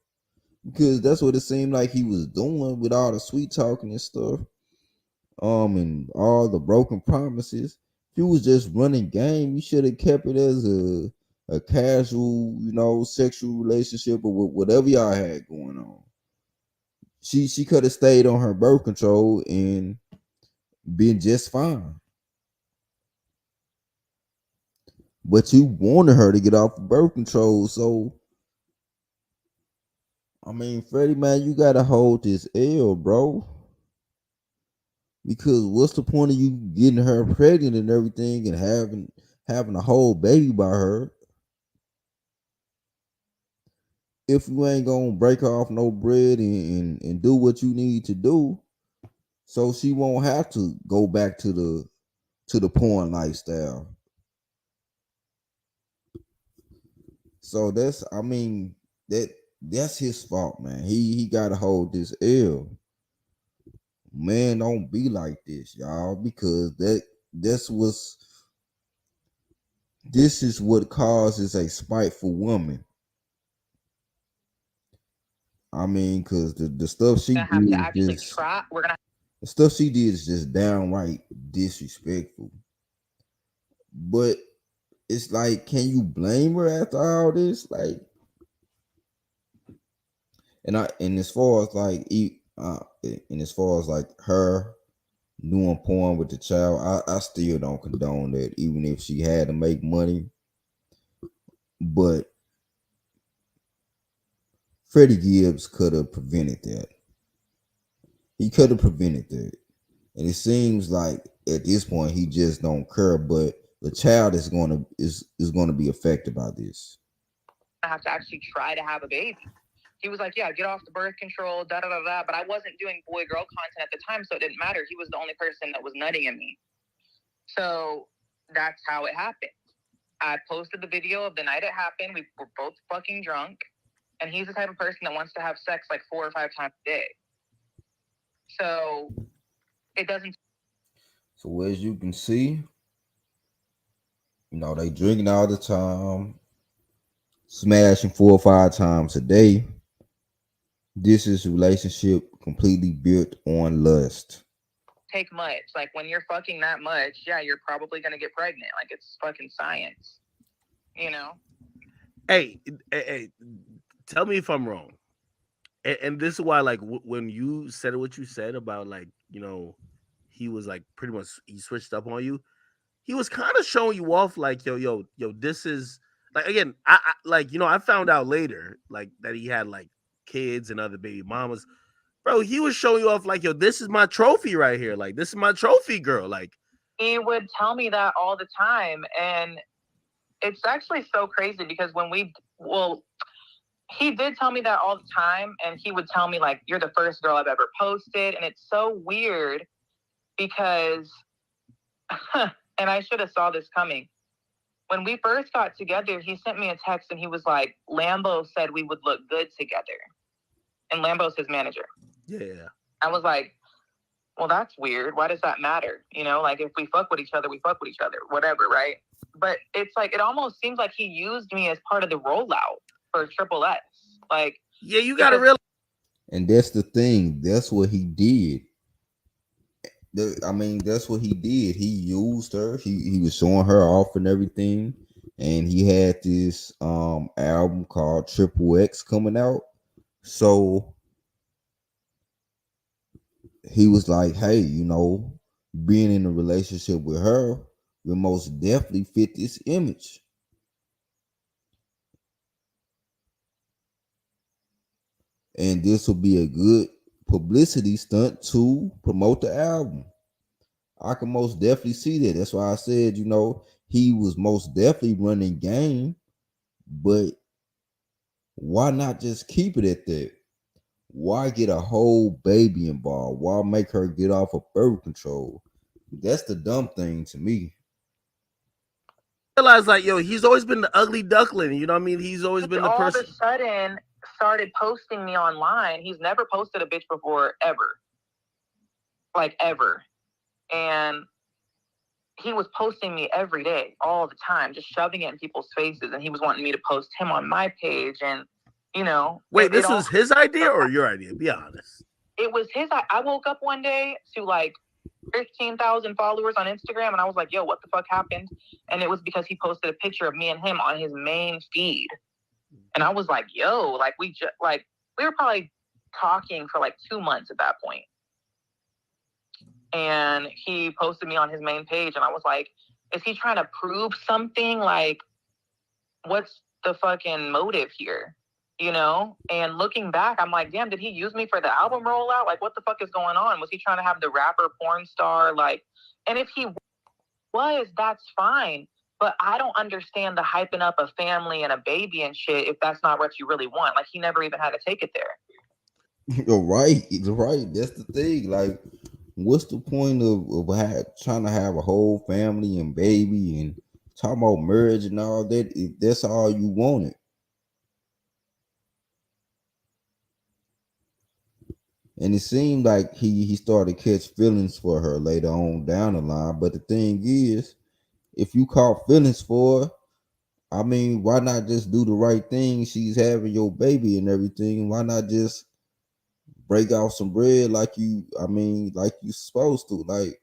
because that's what it seemed like he was doing with all the sweet talking and stuff, and all the broken promises. If you was just running game, you should have kept it as a casual, sexual relationship or whatever y'all had going on. She could have stayed on her birth control and been just fine. But you wanted her to get off of birth control, so I mean, Freddie, man, you gotta hold this L, bro. Because what's the point of you getting her pregnant and everything and having a whole baby by her if you ain't gonna break off no bread and do what you need to do, so she won't have to go back to the porn lifestyle. So that's his fault, man. He gotta hold this L. Man, don't be like this, y'all, because that's what's this is what causes a spiteful woman. I mean, because the stuff she Gonna have did to is actually just try. We're gonna. the stuff she did is just downright disrespectful. But it's like, can you blame her after all this? Like, and as far as like, and as far as like her doing porn with the child, I still don't condone that, even if she had to make money. But Freddie Gibbs could have prevented that. He could have prevented that. And it seems like at this point he just don't care. But the child is gonna be affected by this. I have to actually try to have a baby. He was like, yeah, get off the birth control, da da da da. But I wasn't doing boy girl content at the time, so it didn't matter. He was the only person that was nutting at me. So that's how it happened. I posted the video of the night it happened. We were both fucking drunk. And he's the type of person that wants to have sex like 4 or 5 times a day. So it doesn't. So as you can see, they drinking all the time, smashing 4 or 5 times a day. This is a relationship completely built on lust. Take much. Like when you're fucking that much, yeah, you're probably gonna get pregnant. Like it's fucking science, Hey, tell me if I'm wrong. And this is why, like, when you said what you said about, like, he was like pretty much he switched up on you. He was kind of showing you off, like, yo, this is like, again, I like, I found out later, like, that he had like kids and other baby mamas. Bro, he was showing you off, like, yo, this is my trophy right here. Like, this is my trophy girl. Like, he would tell me that all the time, and it's actually so crazy because he did tell me that all the time, and he would tell me, like, you're the first girl I've ever posted, and it's so weird because, and I should have saw this coming. When we first got together, he sent me a text, and he was like, Lambo said we would look good together, and Lambo's his manager. Yeah. I was like, well, that's weird. Why does that matter? Like, if we fuck with each other, we fuck with each other, whatever, right? But it's like, it almost seems like he used me as part of the rollout for Triple S. Like, yeah, you gotta realize. And that's the thing. That's what he did. That's what he did. He used her. He was showing her off and everything. And he had this album called Triple X coming out. So he was like, hey, being in a relationship with her will most definitely fit this image. And this will be a good publicity stunt to promote the album. I can most definitely see that. That's why I said, he was most definitely running game, but why not just keep it at that? Why get a whole baby involved? Why make her get off of birth control? That's the dumb thing to me. Realize, like, yo, he's always been the ugly duckling. You know what I mean? He's always been the person. All of a sudden started posting me online. He's never posted a bitch before, ever. Like, ever. And he was posting me every day, all the time, just shoving it in people's faces. And he was wanting me to post him on my page. And, Wait, this was his idea or your idea? Be honest. It was his. I woke up one day to like 15,000 followers on Instagram, and I was like, yo, what the fuck happened? And it was because he posted a picture of me and him on his main feed. And I was like, yo, like, we were probably talking for like 2 months at that point. And he posted me on his main page, and I was like, is he trying to prove something? Like, what's the fucking motive here? And looking back, I'm like, damn, did he use me for the album rollout? Like, what the fuck is going on? Was he trying to have the rapper porn star? Like, and if he was, that's fine. But I don't understand the hyping up a family and a baby and shit if that's not what you really want. Like, he never even had to take it there. You're right. That's the thing. Like, what's the point of trying to have a whole family and baby and talking about marriage and all that if that's all you wanted? And it seemed like he started to catch feelings for her later on down the line. But the thing is, if you caught feelings for her, why not just do the right thing? She's having your baby and everything. Why not just break off some bread like you supposed to? Like,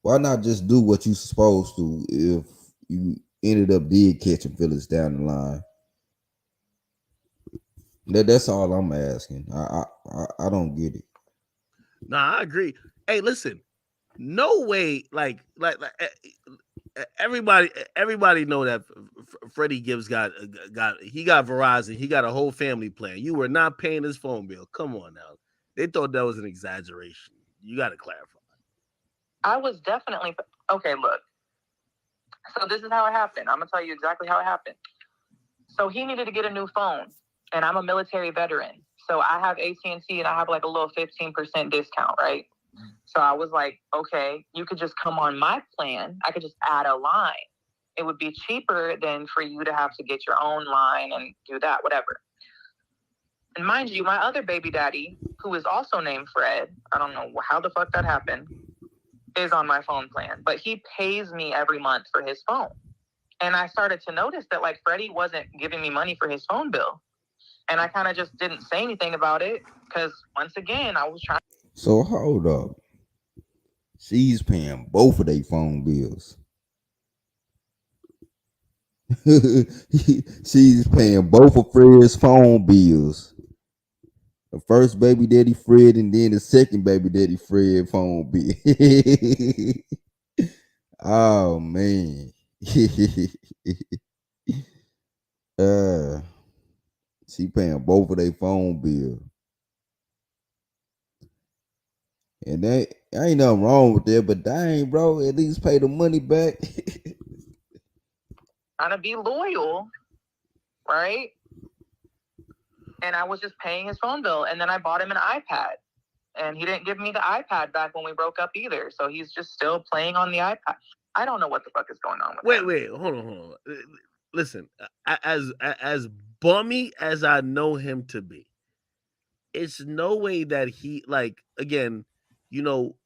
Why not just do what you supposed to if you ended up did catching feelings down the line? That's all I'm asking. I don't get it. Nah, I agree. Hey, listen, no way, everybody know that Freddie Gibbs got Verizon. He got a whole family plan. You were not paying his phone bill. Come on now. They thought that was an exaggeration. You got to clarify. I was definitely okay. Look, so this is how it happened. I'm gonna tell you exactly how it happened. So he needed to get a new phone, and I'm a military veteran, so I have AT&T, and I have like a little 15% discount, right? So I was like, okay, you could just come on my plan. I could just add a line. It would be cheaper than for you to have to get your own line and do that, whatever. And mind you, my other baby daddy, who is also named Fred, I don't know how the fuck that happened, is on my phone plan, but he pays me every month for his phone. And I started to notice that like Freddie wasn't giving me money for his phone bill. And I kind of just didn't say anything about it because once again, I was trying. So hold up. She's paying both of their phone bills. She's paying both of Fred's phone bills. The first baby daddy Fred and then the second baby daddy Fred phone bill. Oh man. uh she paying both of their phone bill. And that ain't nothing wrong with that, but dang, bro, at least pay the money back. Trying to be loyal, right? And I was just paying his phone bill. And then I bought him an iPad. And he didn't give me the iPad back when we broke up either. So he's just still playing on the iPad. I don't know what the fuck is going on with him. Wait, hold on. Listen, as bummy as I know him to be, it's no way that he again, you know,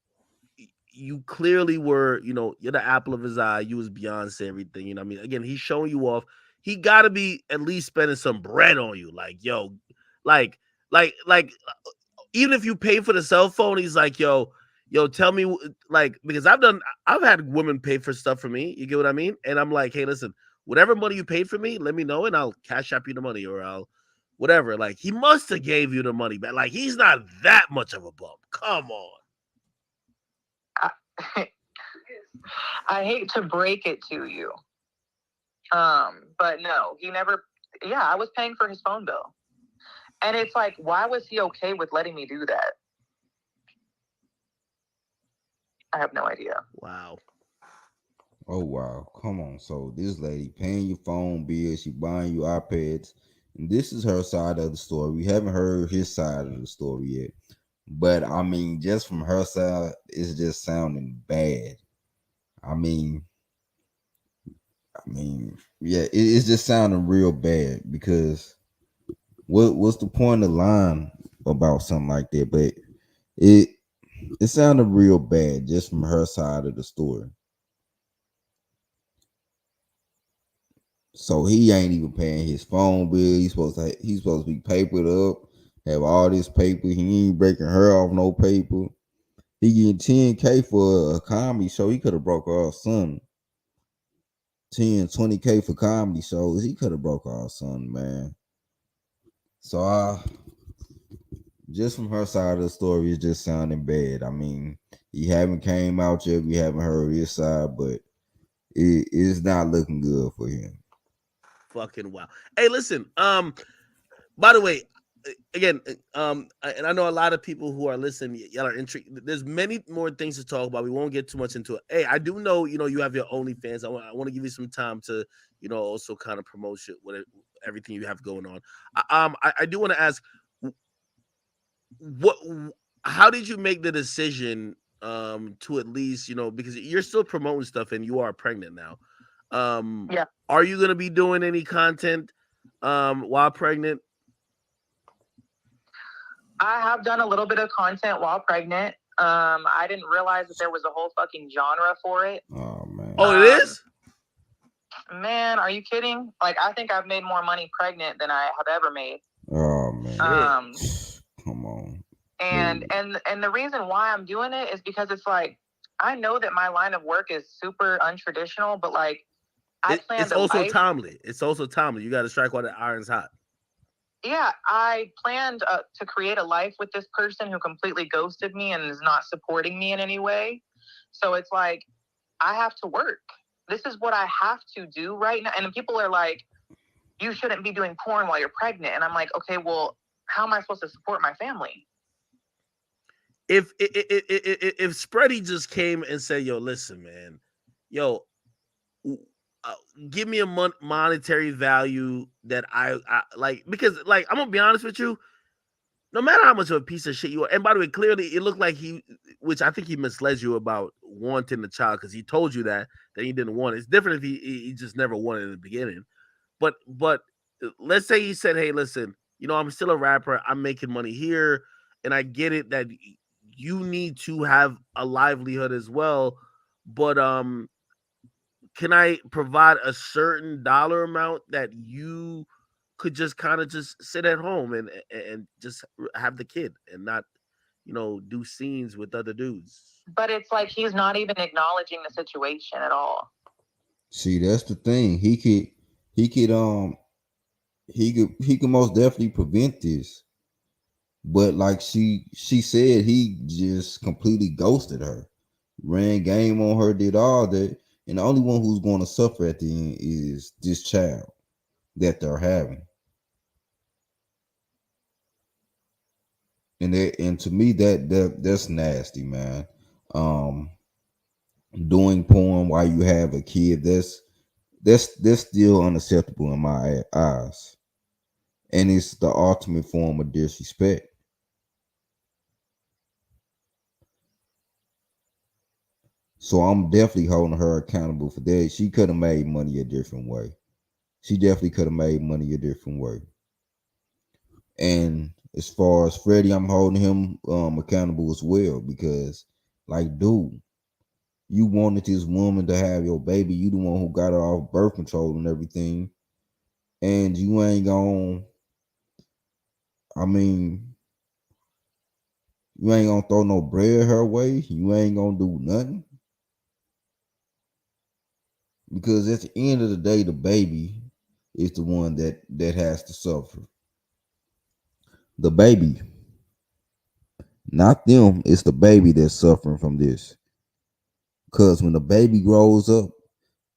you clearly were, you're the apple of his eye. You was Beyonce, everything. You know what I mean? Again, he's showing you off. He got to be at least spending some bread on you. Like, yo, like, even if you pay for the cell phone, he's like, yo, tell me, because I've had women pay for stuff for me. You get what I mean? And I'm like, hey, listen, whatever money you paid for me, let me know and I'll cash app you the money or I'll whatever. Like, he must have gave you the money back. Like, he's not that much of a bump. Come on. I hate to break it to you. But no, he never, I was paying for his phone bill. And it's like, why was he okay with letting me do that? I have no idea. Wow. Oh wow, come on. So this lady paying your phone bill, she buying you iPads. And this is her side of the story. We haven't heard his side of the story yet. But I mean, just from her side, it's just sounding bad. I mean, yeah, it's just sounding real bad because what's the point of lying about something like that? But it sounded real bad just from her side of the story. So he ain't even paying his phone bill. He's supposed to be papered up, have all this paper. He ain't breaking her off no paper. He getting 10K for a comedy show. He could have broke our son. 20K for comedy shows. He could have broke our son, man. So just from her side of the story, it's just sounding bad. I mean, he haven't came out yet. We haven't heard his side, but it is not looking good for him. Fucking wow. Hey, listen. By the way, again, and I know a lot of people who are listening, y'all are intrigued. There's many more things to talk about. We won't get too much into it. Hey, I do know, you have your OnlyFans. I want to give you some time to, also kind of promote shit with everything you have going on. I do want to ask, what, how did you make the decision, to at least, because you're still promoting stuff and you are pregnant now. Yeah. Are you going to be doing any content, while pregnant? I have done a little bit of content while pregnant. I didn't realize that there was a whole fucking genre for it. Oh man. Oh, it is? Man, are you kidding? Like, I think I've made more money pregnant than I have ever made. Oh man. Come on. And the reason why I'm doing it is because it's like, I know that my line of work is super untraditional, but like I It's planned a also life. timely. It's also timely. You got to strike while the iron's hot. Yeah, I planned to create a life with this person who completely ghosted me and is not supporting me in any way. So it's like, I have to work. This is what I have to do right now. And people are like, you shouldn't be doing porn while you're pregnant. And I'm like, okay, well, how am I supposed to support my family? If Freddie just came and said, "Yo, listen, man, yo, uh, give me a monetary value that I like," because like I'm gonna be honest with you, no matter how much of a piece of shit you are, and by the way, clearly it looked like which I think he misled you about wanting the child because he told you that he didn't want it. It's different if he just never wanted it in the beginning. But let's say he said, "Hey, listen, I'm still a rapper. I'm making money here, and I get it that you need to have a livelihood as well. But can I provide a certain dollar amount that you could just kind of just sit at home and just have the kid and not do scenes with other dudes?" But it's like he's not even acknowledging the situation at all. See, that's the thing. He could most definitely prevent this. But like she said, he just completely ghosted her, ran game on her, did all that, and the only one who's going to suffer at the end is this child that they're having. And to me that's nasty, man. Um, Doing porn while you have a kid, that's still unacceptable in my eyes, and it's the ultimate form of disrespect. So I'm definitely holding her accountable for that. She could have made money a different way. She definitely could have made money a different way. And as far as Freddie, I'm holding him accountable as well because, like, dude, you wanted this woman to have your baby. You the one who got her off birth control and everything, and you ain't gonna. I mean, you ain't gonna throw no bread her way. You ain't gonna do nothing because at the end of the day, the baby is the one that has to suffer. The baby, not them. It's the baby that's suffering from this. Because when the baby grows up,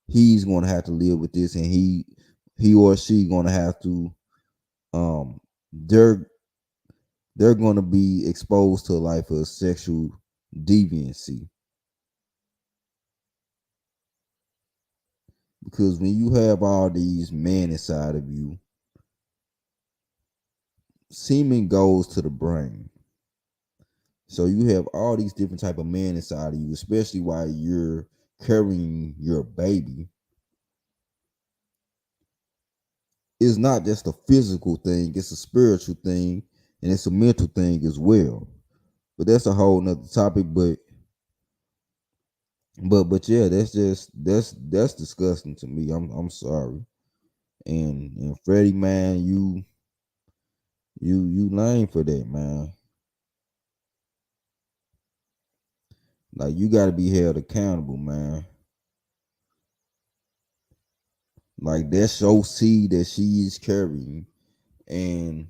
he's gonna have to live with this, and he or she gonna have to they're gonna be exposed to a life of sexual deviancy. Because when you have all these men inside of you, semen goes to the brain. So you have all these different type of men inside of you, especially while you're carrying your baby. It's not just a physical thing, it's a spiritual thing, and it's a mental thing as well. But that's a whole nother topic. But yeah, that's disgusting to me. I'm sorry. And Freddie, man, you lame for that, man. Like, you gotta be held accountable, man. Like, that's your seed that she is carrying. And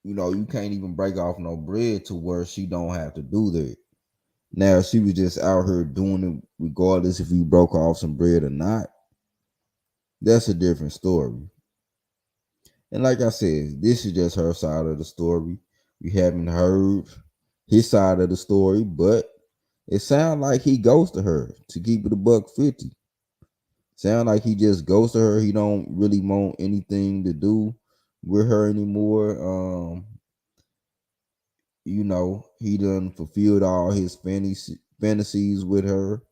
you can't even break off no bread to where she don't have to do that. Now, if she was just out here doing it regardless if you broke off some bread or not, that's a different story. And like I said, this is just her side of the story. We haven't heard his side of the story, but it sounds like he ghosted her, to keep it a buck 50. Sound like he just ghosted her. He don't really want anything to do with her anymore. He done fulfilled all his fantasies with her.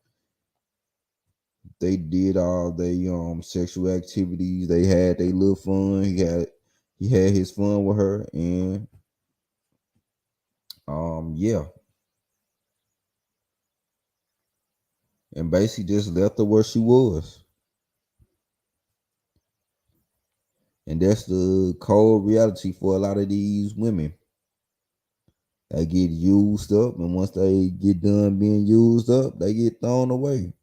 They did all their sexual activities. They had their little fun. He had his fun with her, and yeah, and basically just left her where she was. And that's the cold reality for a lot of these women. They get used up, and once they get done being used up, they get thrown away.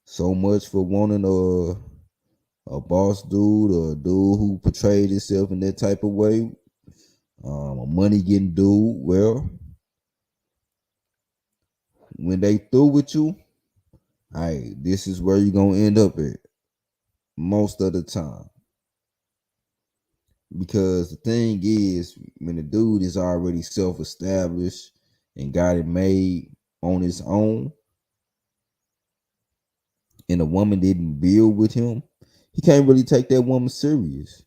So much for wanting a boss dude or a dude who portrayed himself in that type of way. A money getting dude. Well, when they through with you, hey, this is where you're gonna end up at most of the time. Because the thing is, when the dude is already self-established and got it made on his own, and the woman didn't build with him, he can't really take that woman serious.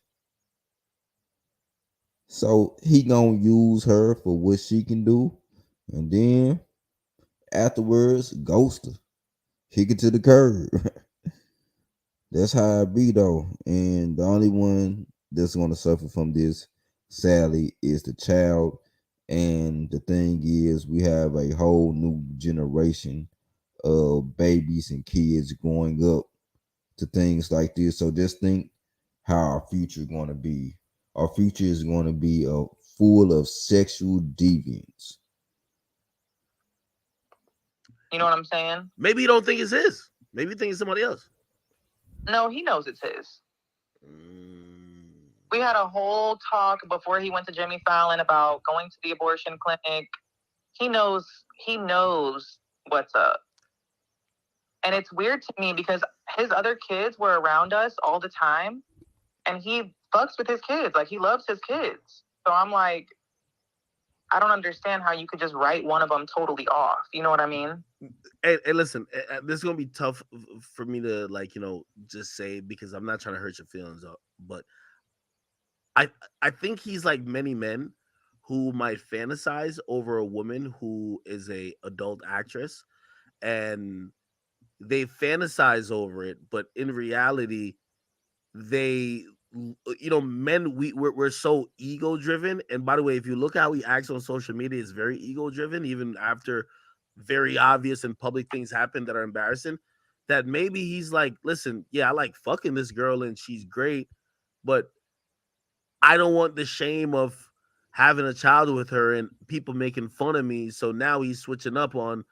So he gonna use her for what she can do, and then afterwards ghost her, kick it to the curb. That's how it be though. And the only one that's gonna suffer from this, sadly, is the child. And the thing is, we have a whole new generation of babies and kids growing up to things like this. So just think how our future is going to be. Our future is going to be full of sexual deviance. You know what I'm saying? Maybe you don't think it's his. Maybe you think it's somebody else. No, he knows it's his. We had a whole talk before he went to Jimmy Fallon about going to the abortion clinic. He knows what's up. And it's weird to me because his other kids were around us all the time and he fucks with his kids. Like, he loves his kids. So I'm like, I don't understand how you could just write one of them totally off. You know what I mean? Hey, listen, this is gonna be tough for me to, like, just say, because I'm not trying to hurt your feelings, but I I think he's like many men who might fantasize over a woman who is a adult actress, and they fantasize over it, but in reality, they men, we're so ego driven. And by the way, if you look how he acts on social media, it's very ego driven, even after very obvious and public things happen that are embarrassing. That maybe he's like, listen, yeah, I like fucking this girl and she's great, but I don't want the shame of having a child with her and people making fun of me. So now he's switching up on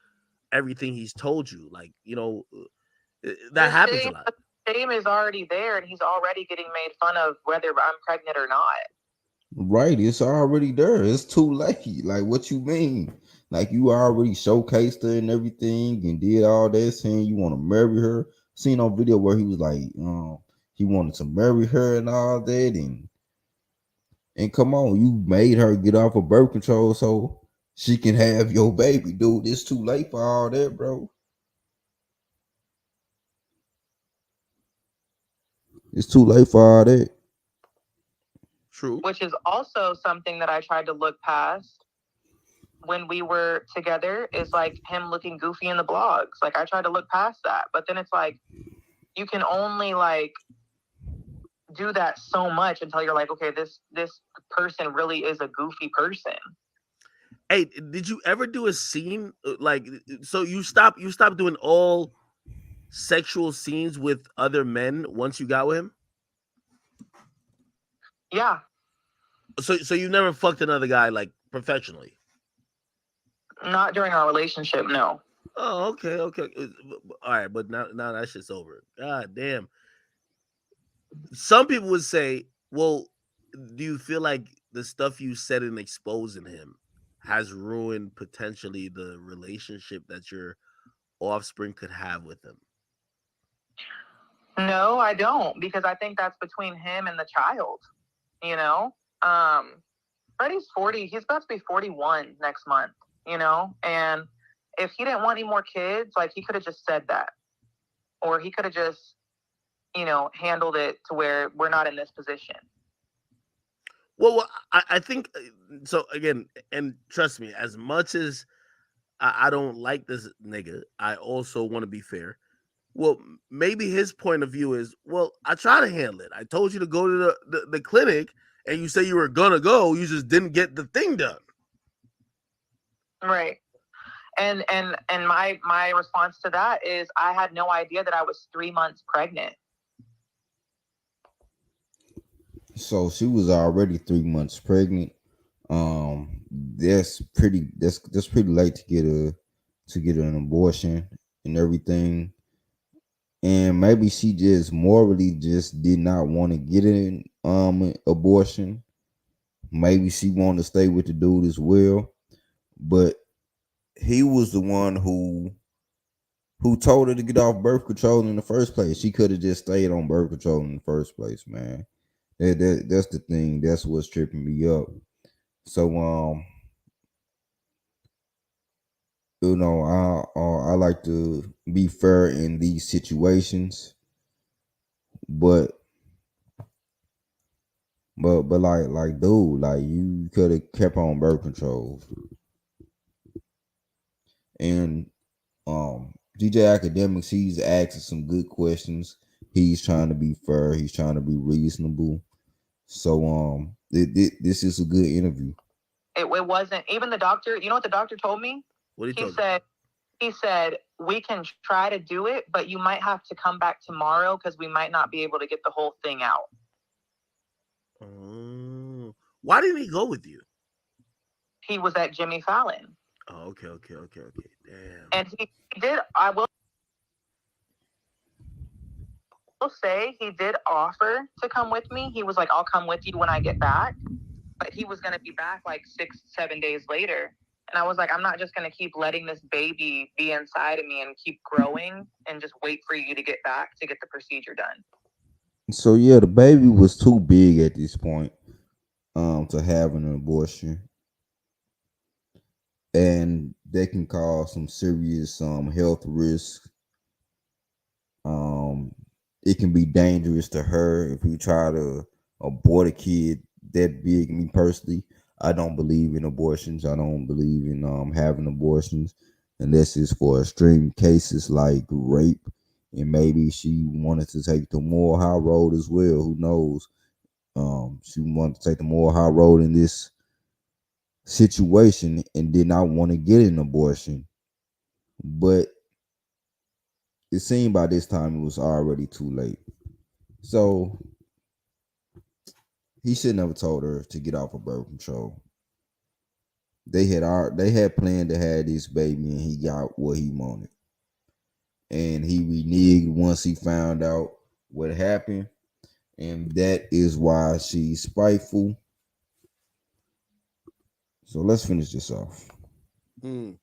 everything he's told you. Like, that happens a lot. The shame is already there and he's already getting made fun of whether I'm pregnant or not. Right, it's already there. It's too late. Like, what you mean? Like, you already showcased her and everything and did all that, saying you want to marry her. Seen on video where he was like, he wanted to marry her and all that, and come on, you made her get off of birth control so she can have your baby, dude. It's too late for all that, bro. It's too late for all that. True. Which is also something that I tried to look past when we were together, is like him looking goofy in the blogs. Like, I tried to look past that, but then it's like you can only like do that so much until you're like, okay, this person really is a goofy person. Hey, did you ever do a scene like, so you stopped doing all sexual scenes with other men once you got with him? Yeah. So you never fucked another guy like professionally? Not during our relationship, no. Oh, okay. All right, but now that shit's over. God damn. Some people would say, well, do you feel like the stuff you said in exposing him has ruined potentially the relationship that your offspring could have with him? No, I don't, because I think that's between him and the child. You know, Freddie's 40. He's about to be 41 next month. And if he didn't want any more kids, like, he could have just said that, or he could have just, handled it to where we're not in this position. Well, I think so. Again, and trust me, as much as I don't like this nigga, I also want to be fair. Well, maybe his point of view is, well, I try to handle it. I told you to go to the clinic, and you say you were gonna go. You just didn't get the thing done. Right. And my response to that is, I had no idea that I was 3 months pregnant. So she was already 3 months pregnant. That's pretty late to get an abortion and everything. And maybe she just morally just did not want to get an abortion. Maybe she wanted to stay with the dude as well. But he was the one who told her to get off birth control in the first place. She could have just stayed on birth control in the first place, man. That's the thing. That's what's tripping me up. So I like to be fair in these situations, but dude, like you could have kept on birth control. And DJ Academics, he's asking some good questions. He's trying to be fair. He's trying to be reasonable. So this is a good interview. It wasn't even the doctor. You know what the doctor told me? What did he said? He said we can try to do it, but you might have to come back tomorrow because we might not be able to get the whole thing out. Why didn't he go with you? He was at Jimmy Fallon. Oh, okay. Damn. And he did. I will say he did offer to come with me. He was like, "I'll come with you when I get back," but he was going to be back like 6-7 days later. And I was like, I'm not just going to keep letting this baby be inside of me and keep growing and just wait for you to get back to get the procedure done. So yeah, the baby was too big at this point to have an abortion. And they can cause some serious health risks. It can be dangerous to her if you try to abort a kid that big. Me personally, I don't believe in abortions. I don't believe in having abortions unless it's for extreme cases like rape, and maybe she wanted to take the moral high road as well. Who knows? She wanted to take the moral high road in this situation and did not want to get an abortion. But it seemed by this time it was already too late. So he should never told her to get off of birth control. They had planned to have this baby and he got what he wanted. And he reneged once he found out what happened. And that is why she's spiteful. So let's finish this off. Do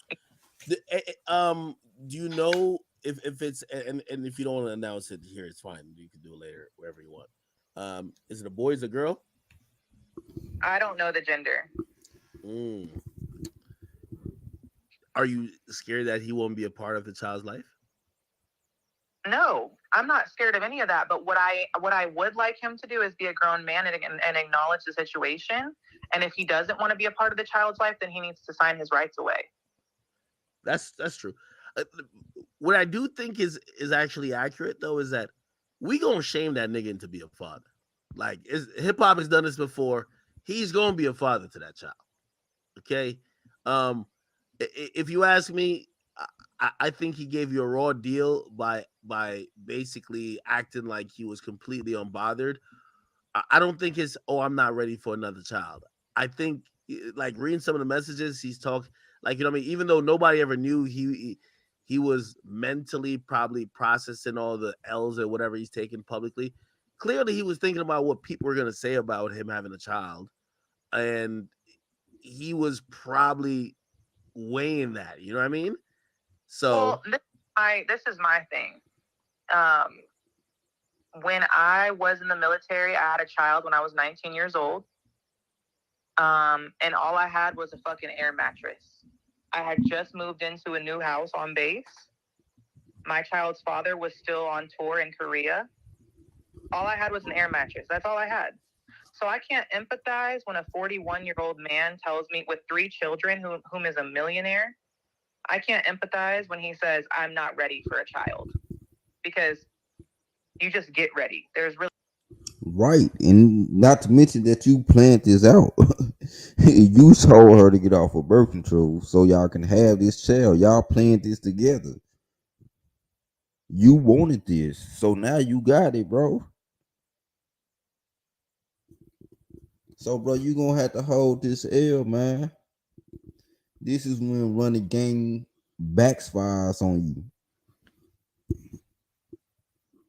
you know if it's and if you don't want to announce it here, it's fine. You can do it later, wherever you want. Is it a boy? Is it a girl? I don't know the gender. Are you scared that he won't be a part of the child's life? No, I'm not scared of any of that. But what I would like him to do is be a grown man and acknowledge the situation. And if he doesn't want to be a part of the child's life, then he needs to sign his rights away. That's true. What I do think is actually accurate though is that we gonna shame that nigga into be a father. Like hip hop has done this before. He's gonna be a father to that child. Okay. If you ask me, I think he gave you a raw deal by basically acting like he was completely unbothered. I don't think it's I'm not ready for another child. I think like reading some of the messages he's talking, like, you know what I mean, even though nobody ever knew he was mentally probably processing all the L's or whatever he's taking publicly. Clearly he was thinking about what people were going to say about him having a child, and he was probably weighing that, you know what I mean? So this is my thing. When I was in the military, I had a child when I was 19 years old. And all I had was a fucking air mattress. I had just moved into a new house on base. My child's father was still on tour in Korea. All I had was an air mattress. That's all I had. So I can't empathize when a 41-year-old man tells me with 3 children whom is a millionaire. I can't empathize when he says, I'm not ready for a child. Because you just get ready. There's really... Right. And not to mention that you planned this out. You told her to get off of birth control so y'all can have this child. Y'all planned this together. You wanted this. So now you got it, bro. So, bro, you gonna have to hold this L, man. This is when running game backfires on you.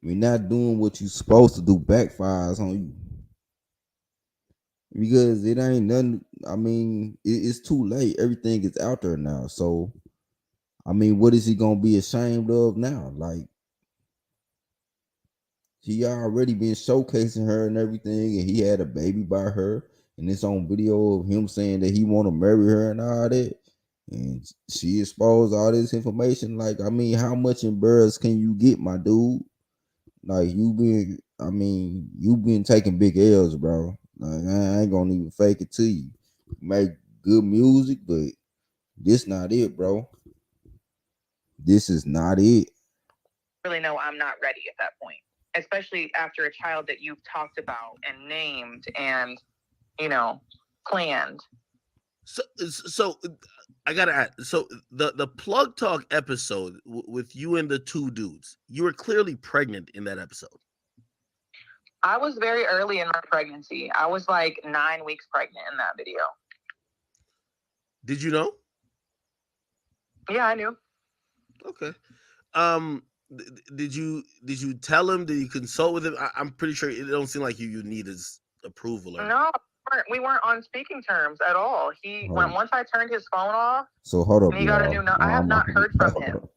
We're not doing what you supposed to do, backfires on you. Because it ain't nothing. I mean, it's too late. Everything is out there now. So, I mean, what is he gonna be ashamed of now? Like, he already been showcasing her and everything, and he had a baby by her, and it's on video of him saying that he want to marry her and all that. And she exposed all this information. Like, I mean, how much embarrassed can you get, my dude? Like, you've been taking big L's, bro. Like, I ain't gonna even fake it to you. Make good music, but this not it, bro. This is not it. Really, no, I'm not ready at that point, especially after a child that you've talked about and named and, planned. So I gotta add. So the Plug Talk episode with you and the two dudes, you were clearly pregnant in that episode. I was very early in my pregnancy. I was like 9 weeks pregnant in that video. Did you know? Yeah, I knew. Okay. Did you tell him? Did you consult with him? I'm pretty sure it don't seem like you need his approval. No, we weren't on speaking terms at all. Once I turned his phone off. So hold up, and he got a new number. I have not heard from him.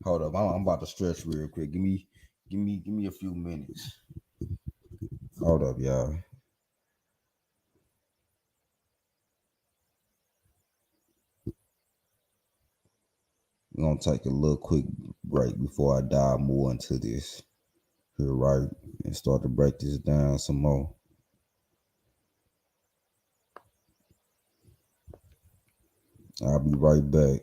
Hold up, I'm about to stretch real quick. Give me a few minutes. Hold up, y'all. I'm gonna take a little quick break before I dive more into this here, right? And start to break this down some more. I'll be right back.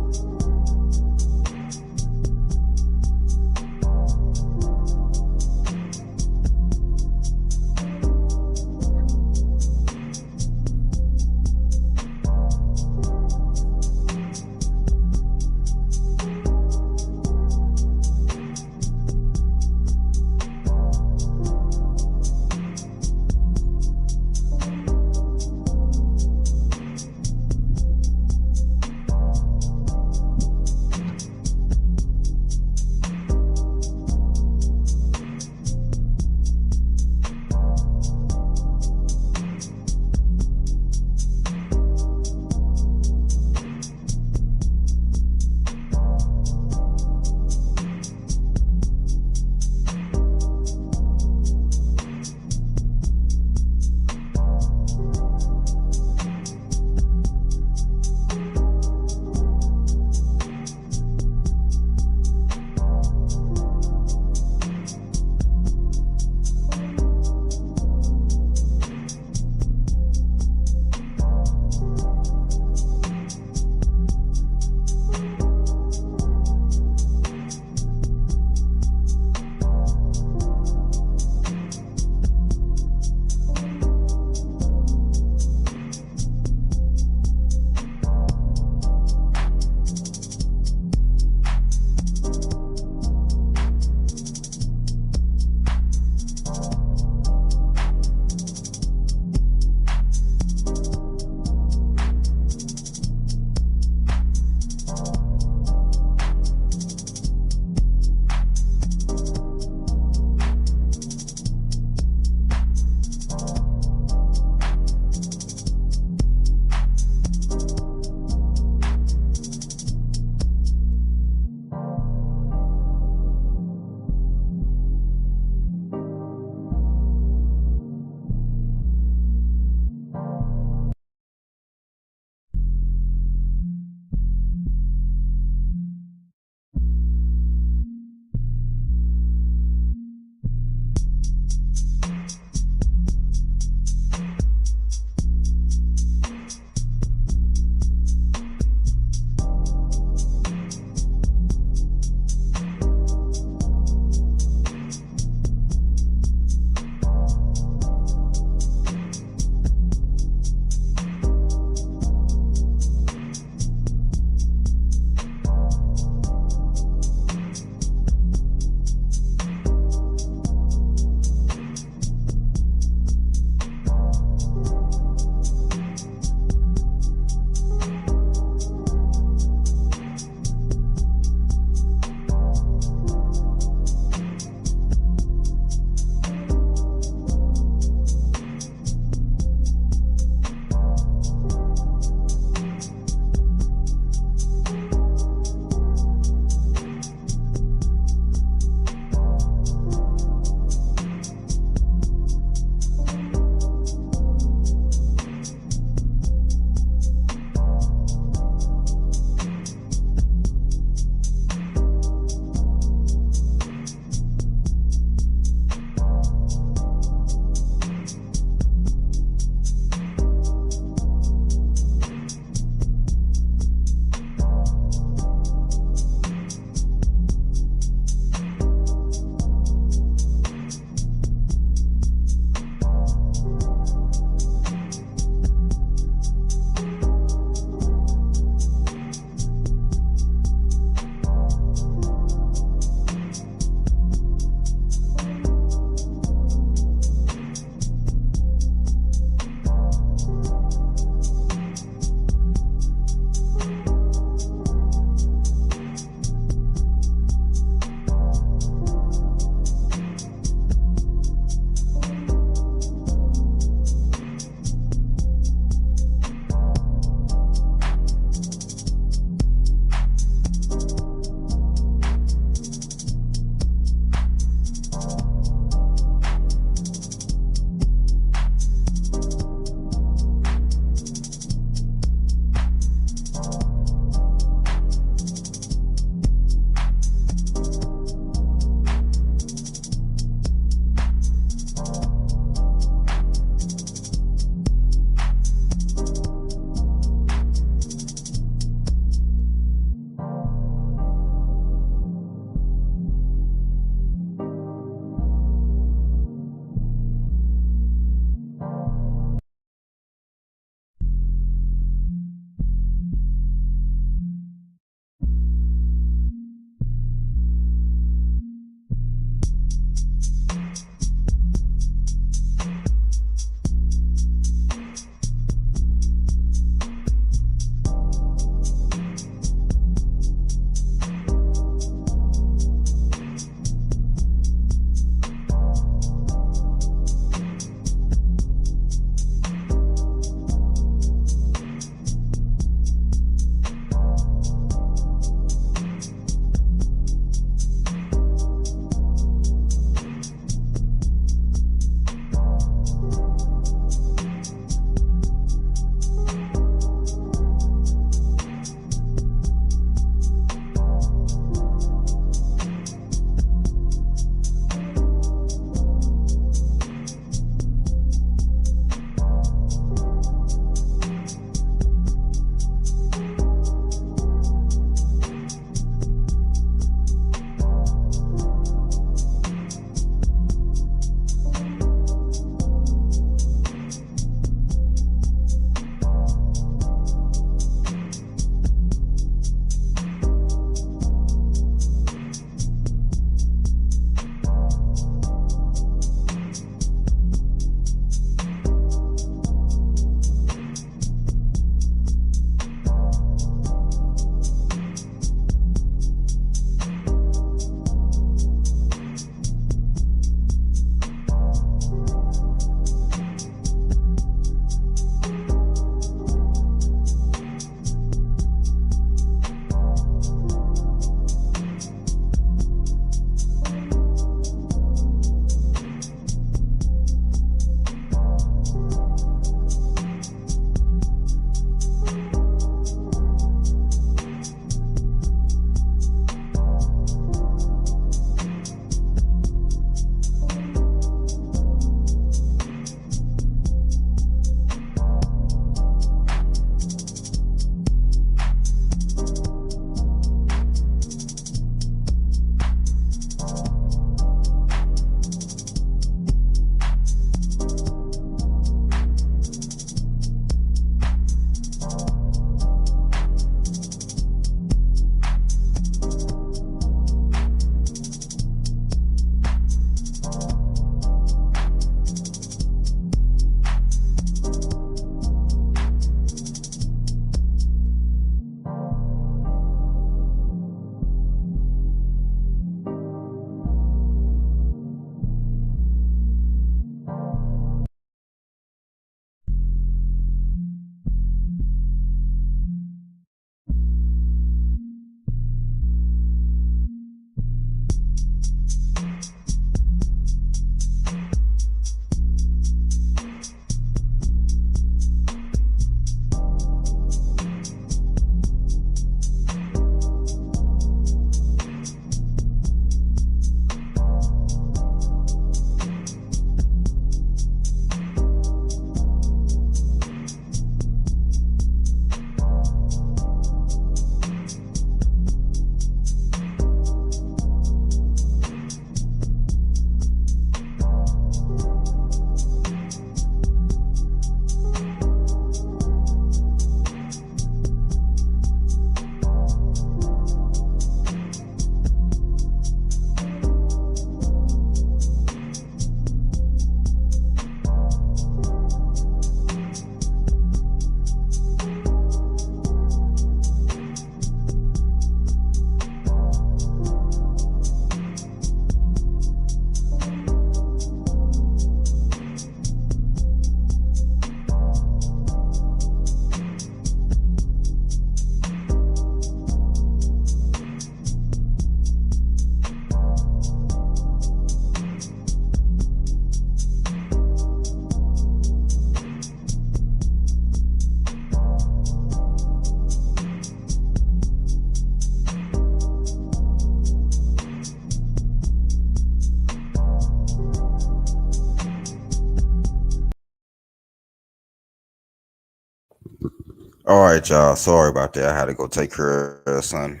All right, y'all. Sorry about that. I had to go take care of son.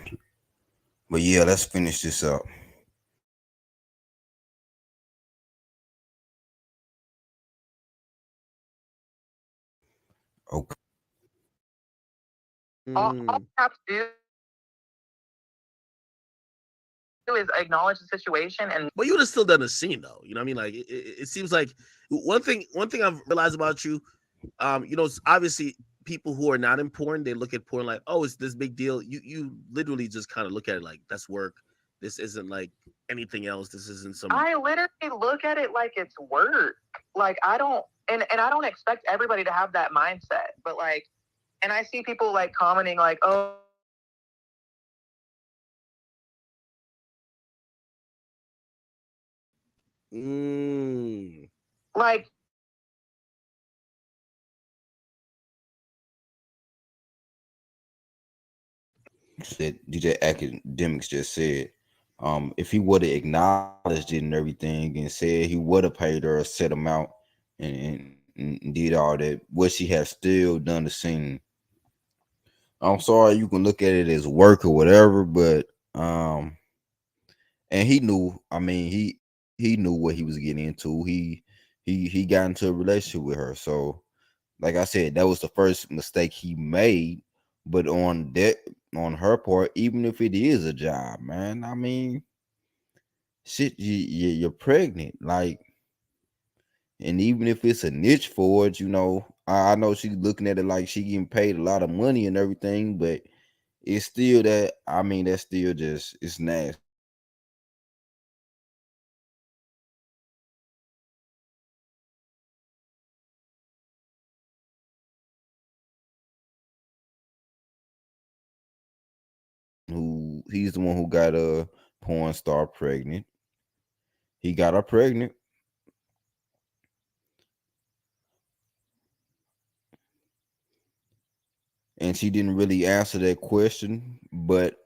But yeah, let's finish this up. Okay. All Mm. you have to do is acknowledge the situation and But you would have still done a scene though. You know what I mean? Like it seems like one thing I've realized about you, it's obviously people who are not in porn, they look at porn like, oh, it's this big deal. You literally just kind of look at it like that's work. This isn't like anything else. This isn't some. I literally look at it like it's work. Like I don't and I don't expect everybody to have that mindset. But like and I see people like commenting like, oh, Mm. like DJ Academics just said, if he would have acknowledged it and everything and said he would have paid her a set amount and did all that, would she have still done the scene? I'm sorry, you can look at it as work or whatever, but and he knew. I mean, he knew what he was getting into. He got into a relationship with her, so like I said, that was the first mistake he made. But on her part, even if it is a job, man, I mean, shit, you're pregnant, like, and even if it's a niche for it, I know she's looking at it like she getting paid a lot of money and everything, but it's still that. I mean, that's still just it's nasty. He's the one who got a porn star pregnant. He got her pregnant, and she didn't really answer that question, but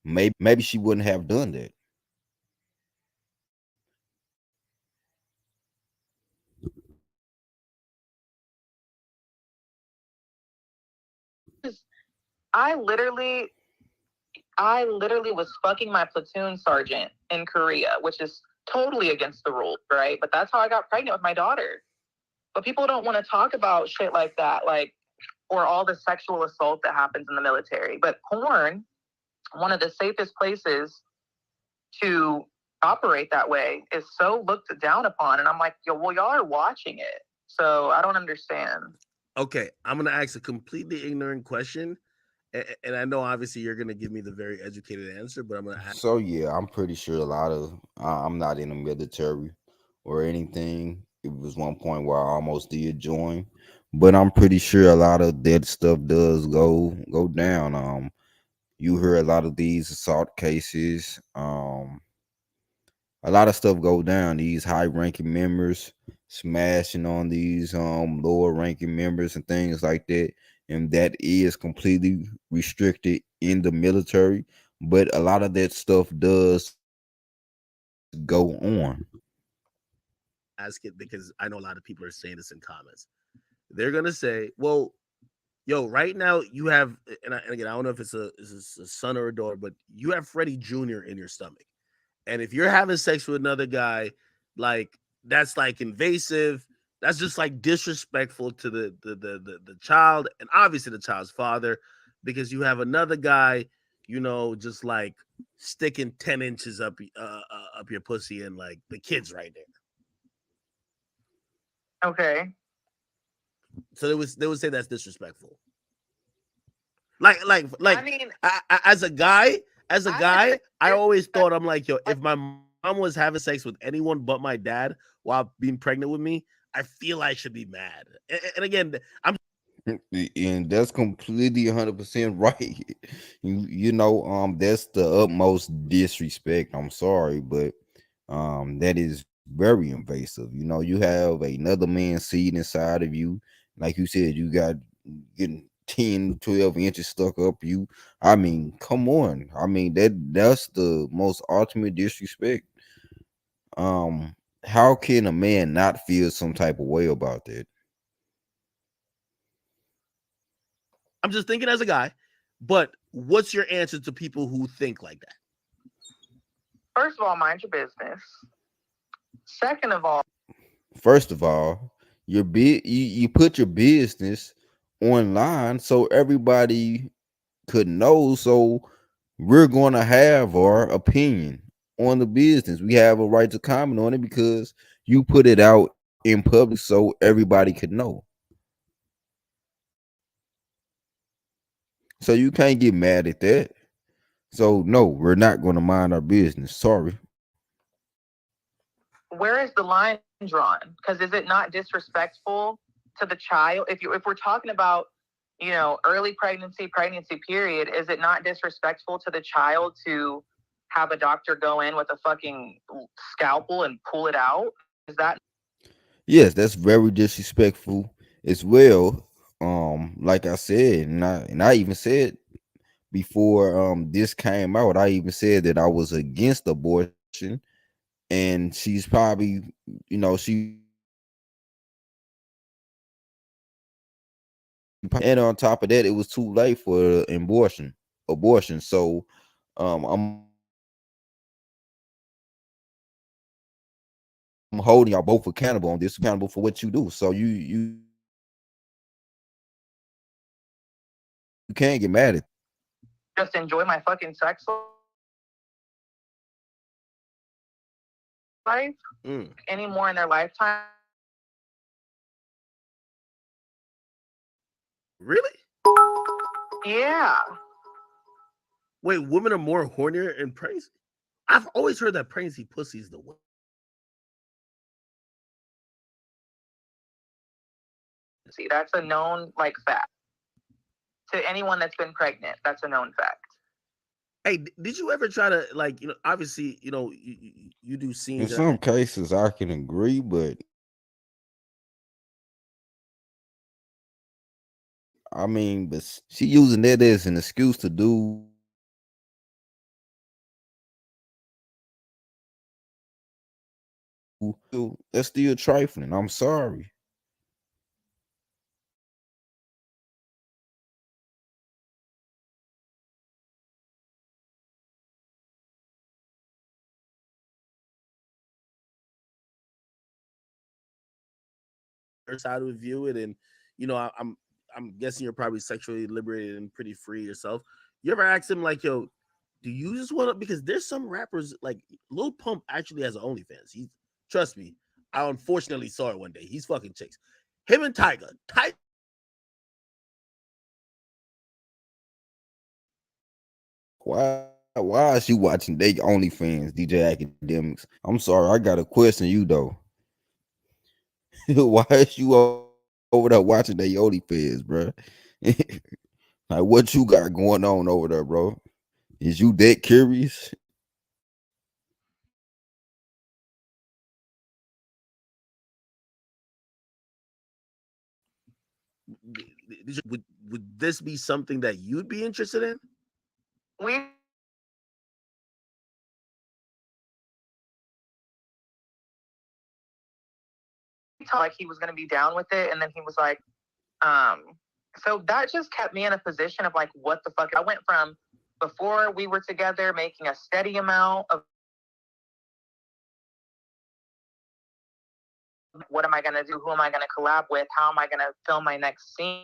maybe she wouldn't have done that. I literally I literally was fucking my platoon sergeant in Korea, which is totally against the rules, right? But that's how I got pregnant with my daughter. But people don't want to talk about shit like that, like, or all the sexual assault that happens in the military. But porn, one of the safest places to operate that way, is so looked down upon. And I'm like, yo, well, y'all are watching it. So I don't understand. Okay, I'm gonna ask a completely ignorant question, and I know obviously you're gonna give me the very educated answer, but I'm gonna ask. So yeah, I'm pretty sure a lot of I'm not in the military or anything. It was one point where I almost did join, but I'm pretty sure a lot of that stuff does go down. You hear a lot of these assault cases. A lot of stuff go down. These high ranking members smashing on these lower ranking members and things like that. And that is completely restricted in the military. But a lot of that stuff does go on. Ask it because I know a lot of people are saying this in comments. They're gonna say, "Well, yo, right now you have," and again, I don't know if it's a son or a daughter, but you have Freddie Jr. in your stomach, and if you're having sex with another guy, like that's like invasive. That's just like disrespectful to the child, and obviously the child's father, because you have another guy, just like sticking 10 inches up your pussy, and like the kid's right there. Okay. So they would say that's disrespectful. Like I mean, as a guy, I understand I always thought, I'm like, yo, disrespect. if my mom was having sex with anyone but my dad while being pregnant with me, I feel I should be mad. And again, I'm And that's completely 100% right. That's the utmost disrespect. I'm sorry, but that is very invasive. You have another man seed inside of you. Like you said, you got getting 10, 12 inches stuck up you. I mean, come on. I mean, that's the most ultimate disrespect. How can a man not feel some type of way about that? I'm just thinking as a guy, but what's your answer to people who think like that? First of all, mind your business. Second of all, First of all, you put your business online so everybody could know. So we're gonna have our opinion on the business. We have a right to comment on it because you put it out in public so everybody could know. So you can't get mad at that. So no, we're not gonna mind our business. Sorry. where is the line drawn? Because is it not disrespectful to the child? If we're talking about, early pregnancy period, is it not disrespectful to the child to have a doctor go in with a fucking scalpel and pull it out? Is that Yes, that's very disrespectful as well. Like I said, and I even said before this came out, I even said that I was against abortion, and she's probably, she probably agreed with me. And on top of that, it was too late for abortion. So I'm holding y'all both accountable on this. You're accountable for what you do. So you can't get mad at that. You can't get mad at that. just enjoy my fucking sex life Mm, anymore in their lifetime? really? Yeah. Wait, women are more hornier and pregnancy? I've always heard that pregnancy pussy is the way. See, that's a known fact. To anyone that's been pregnant, that's a known fact. Hey, did you ever try to, like, obviously, you do In scenes. some cases, I can agree, but I mean, but she using that as an excuse to do that's still trifling. I'm sorry. Her side would view it, and I'm guessing you're probably sexually liberated and pretty free yourself. You ever ask him, like, yo, do you just want to? Because there's some rappers, like Lil Pump actually has an OnlyFans. He, trust me, I unfortunately saw it one day. He's fucking chicks. Him and Tiger. Why is you watching they OnlyFans, DJ Academics? I'm sorry, I got a question you though. Why is you over there watching over there watching their OnlyFans, bro. Like, what you got going on over there, bro? Is you that curious? Would this be something that you'd be interested in? We talked like he was going to be down with it, and then he was like, um, so that just kept me in a position of like, what the fuck? I went from before we were together making a steady amount of what am I going to do? Who am I going to collab with? How am I going to film my next scene?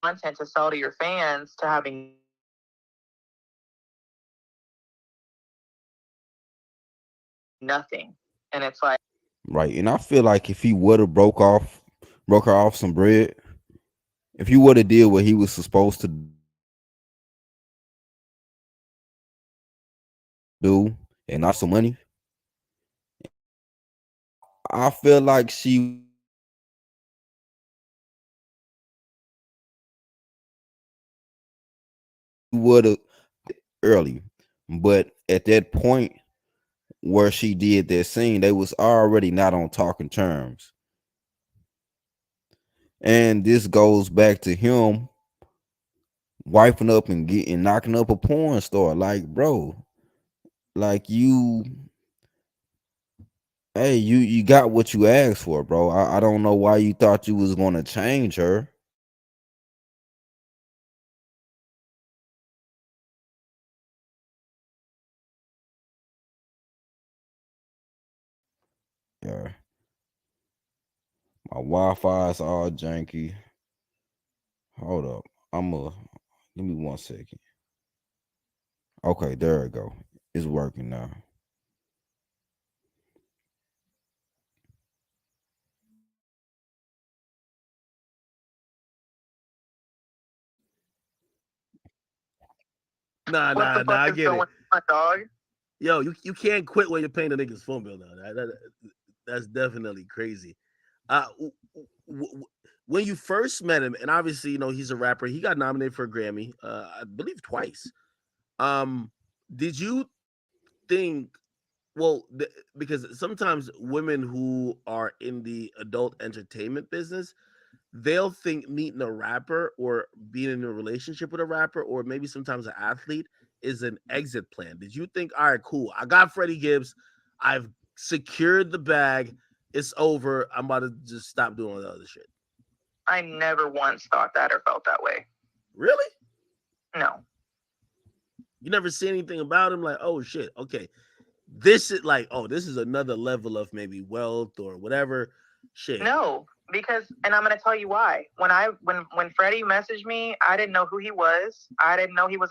Content to sell to your fans to having nothing. And it's like, Right. And I feel like if he would have broke her off some bread, if he would have did what he was supposed to do and not some money, I feel like she would have early. But at that point where she did that scene, they was already not on talking terms. And this goes back to him wiping up and getting knocking up a porn star. Like, bro, like hey, you got what you asked for, bro. I don't know why you thought you was gonna change her. Yeah, my Wi-Fi is all janky. Hold up, give me 1 second. Okay, there it go. It's working now. Nah, what the nah, nah. fuck I is get going it. on, dog? Yo, you can't quit when you're paying the nigga's phone bill now. That's definitely crazy. When you first met him, and obviously, he's a rapper. He got nominated for a Grammy, I believe twice. Um, did you think? Well, because sometimes women who are in the adult entertainment business, they'll think meeting a rapper or being in a relationship with a rapper or maybe sometimes an athlete is an exit plan. Did you think, all right, cool, I got Freddie Gibbs, I've secured the bag, it's over, I'm about to just stop doing all the other shit? I never once thought that or felt that way. Really? No. You never see anything about him like, oh shit, okay, this is like, oh, this is another level of maybe wealth or whatever shit? No, because, and I'm gonna tell you why. When Freddie messaged me, I didn't know who he was. I didn't know he was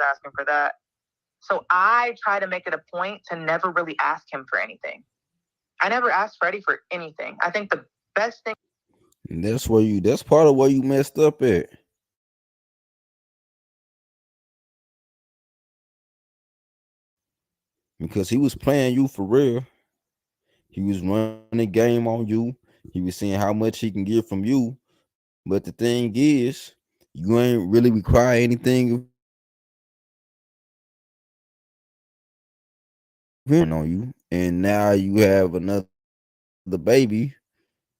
asking for that. So I try to make it a point to never really ask him for anything. I never asked Freddie for anything. I think the best thing. And that's part of where you messed up at. Because he was playing you for real. He was running game on you. He was seeing how much he can get from you. But the thing is, you ain't really require anything on you. And now you have another baby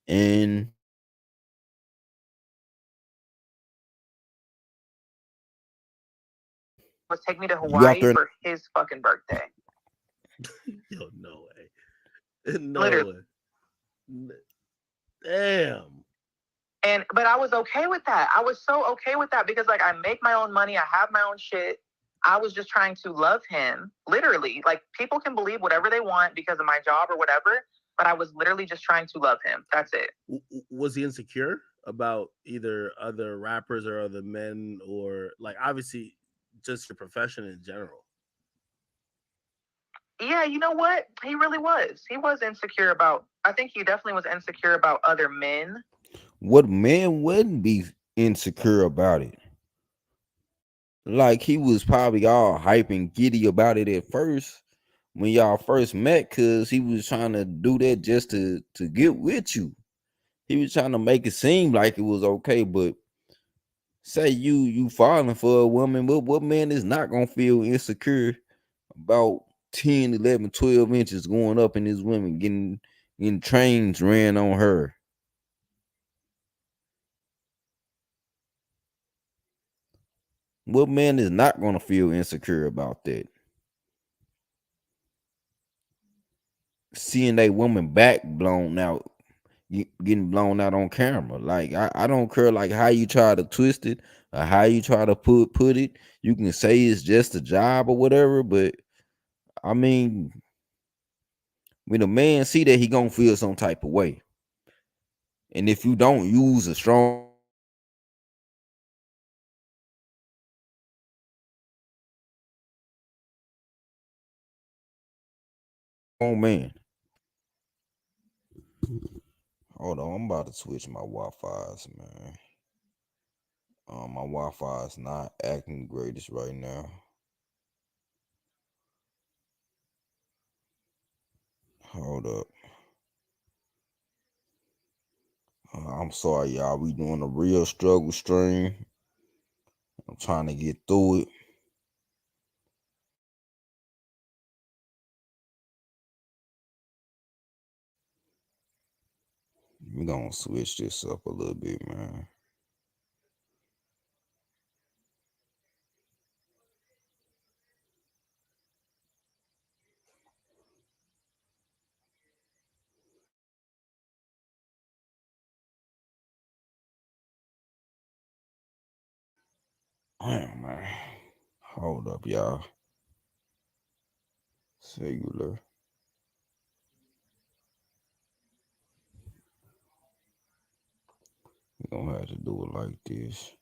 and Was take me to you out Hawaii there. for his fucking birthday. Yo, no way. No Literally. way. Damn. But I was okay with that. I was so okay with that because like I make my own money, I have my own shit. I was just trying to love him. Literally. Like people can believe whatever they want because of my job or whatever, but I was literally just trying to love him. That's it. Was he insecure about either other rappers or other men, or like obviously just your profession in general? Yeah, you know what? He really was. He was insecure about I think he definitely was insecure about other men. What man wouldn't be insecure about it? Like he was probably all hype and giddy about it at first when y'all first met, cause he was trying to do that just to get with you. He was trying to make it seem like it was okay, but say you falling for a woman, what man is not gonna feel insecure about 10, 11, 12 inches going up in his women getting trains ran on her? What man is not gonna feel insecure about that? Seeing that woman back blown out, getting blown out on camera. Like I don't care like how you try to twist it or how you try to put it. You can say it's just a job or whatever, but I mean, when a man see that, he gonna feel some type of way. And if you don't use a strong man, hold on, I'm about to switch my Wi-Fi's, man. My Wi-Fi is not acting greatest right now. Hold up. I'm sorry, y'all. We doing a real struggle stream. I'm trying to get through it. We're gonna switch this up a little bit, man. Damn, man. Hold up, y'all. Singular. We're gonna have to do it like this.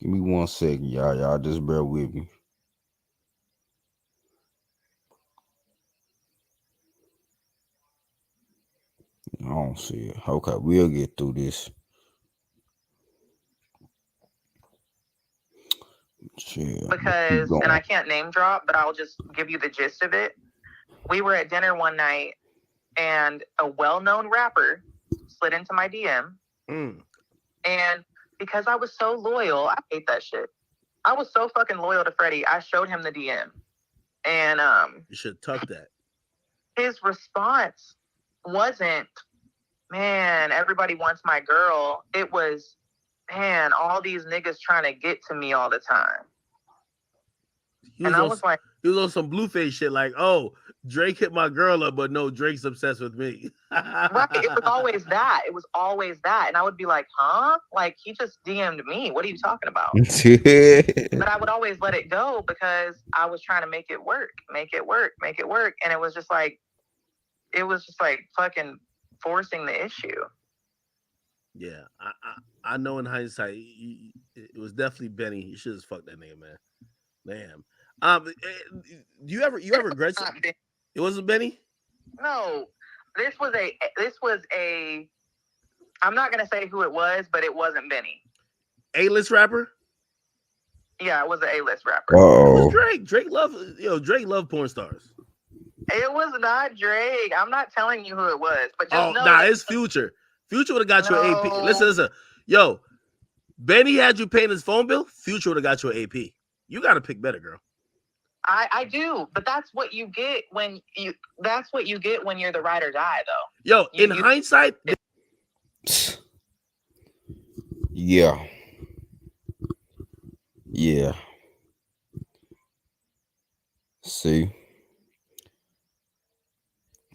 Give me 1 second, y'all. Y'all just bear with me. I don't see it. Okay, we'll get through this. Chill. Let's keep Because, and going. I can't name drop, but I'll just give you the gist of it. We were at dinner one night, and a well-known rapper slid into my DM. And because I was so loyal, I hate that shit. I was so fucking loyal to Freddie. I showed him the DM, and You should tuck that. his response wasn't, "Man, everybody wants my girl." It was, "Man, all these niggas trying to get to me all the time." And I was like, he was on some Blueface shit, like, oh, Drake hit my girl up, but no, Drake's obsessed with me. right, it was always that. It was always that. And I would be like, huh? Like, he just DM'd me. What are you talking about? But I would always let it go because I was trying to make it work, make it work, make it work. And it was just like fucking forcing the issue. Yeah, I know in hindsight, it was definitely Benny. You should have fucked that nigga, man. Damn. Do you ever regret something? It wasn't Benny? No. This was a I'm not gonna say who it was, but it wasn't Benny. A-list rapper? Yeah, it was an A-list rapper. Uh-oh. It was Drake. Drake loved porn stars. It was not Drake. I'm not telling you who it was, but just know it's Future. Future would have got you an AP. Listen. Yo, Benny had you paying his phone bill. Future would have got you an AP. You got to pick better, girl. I do, but that's what you get when you're the ride or die, though. Yo, in hindsight, yeah. See,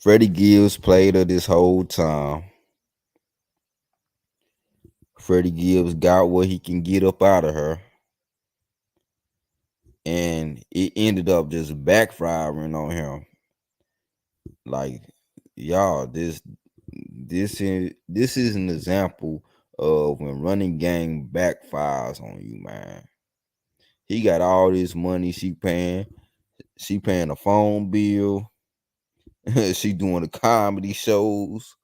Freddie Gibbs played her this whole time. Freddie Gibbs got what he can get up out of her, and it ended up just backfiring on him. Like, y'all, this is an example of when running game backfires on you, man. He got all this money she paying a phone bill, she doing the comedy shows,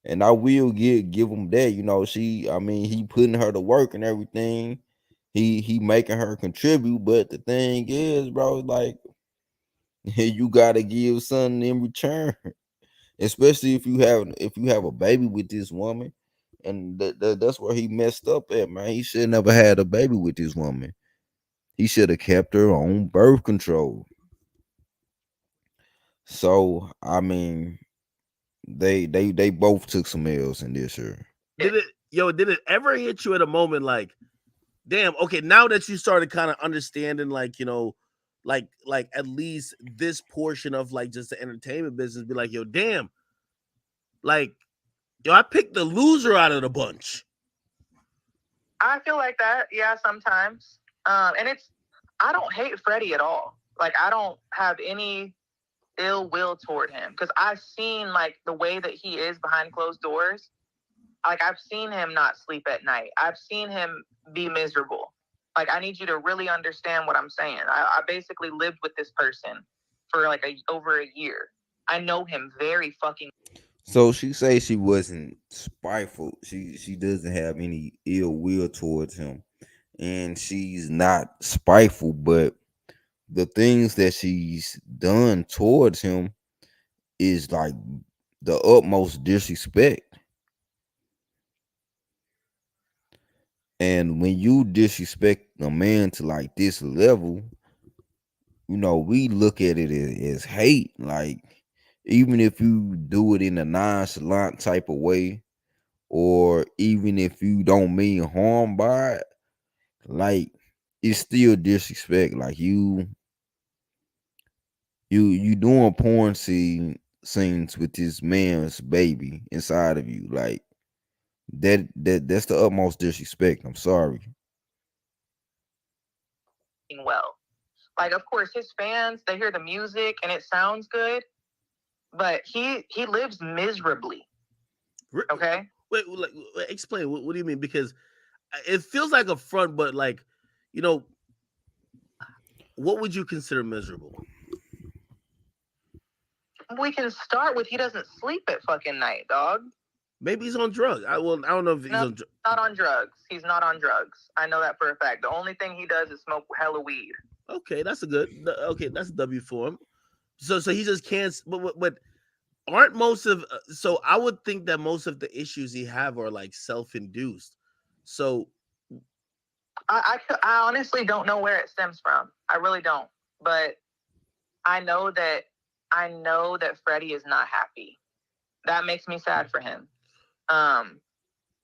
and I will give him that. I mean, he putting her to work and everything. He making her contribute, but the thing is, bro, like you gotta give something in return, especially if you have a baby with this woman, and that's where he messed up at, man. He should never had a baby with this woman. He should have kept her on birth control. So I mean, they both took some L's in this year. Did it ever hit you at a moment like, damn, okay, now that you started kind of understanding, like, like at least this portion of like just the entertainment business, be like, yo, damn, like, yo, I picked the loser out of the bunch. I feel like that, yeah, sometimes. And I don't hate Freddie at all. Like, I don't have any ill will toward him because I've seen like the way that he is behind closed doors. Like, I've seen him not sleep at night. I've seen him be miserable. Like, I need you to really understand what I'm saying. I basically lived with this person for like over a year. I know him very fucking. So she say she wasn't spiteful. She doesn't have any ill will towards him, and she's not spiteful. But the things that she's done towards him is like the utmost disrespect. And when you disrespect a man to like this level, we look at it as hate. Like, even if you do it in a nonchalant type of way, or even if you don't mean harm by it, like, it's still disrespect. Like, you doing porn scenes with this man's baby inside of you. Like, that's the utmost disrespect. I'm sorry. Well, like, of course, his fans, they hear the music and it sounds good, but he lives miserably. Okay. Wait, explain. What do you mean? Because it feels like a front, but like, you know, what would you consider miserable? We can start with he doesn't sleep at fucking night, dog. Maybe he's on drugs. I don't know if he's on. Not on drugs. He's not on drugs. I know that for a fact. The only thing he does is smoke hella weed. Okay, that's a good. Okay, that's a W for him. So he just can't. But aren't most of so I would think that most of the issues he have are like self-induced. So I honestly don't know where it stems from. I really don't. But I know that Freddie is not happy. That makes me sad for him. And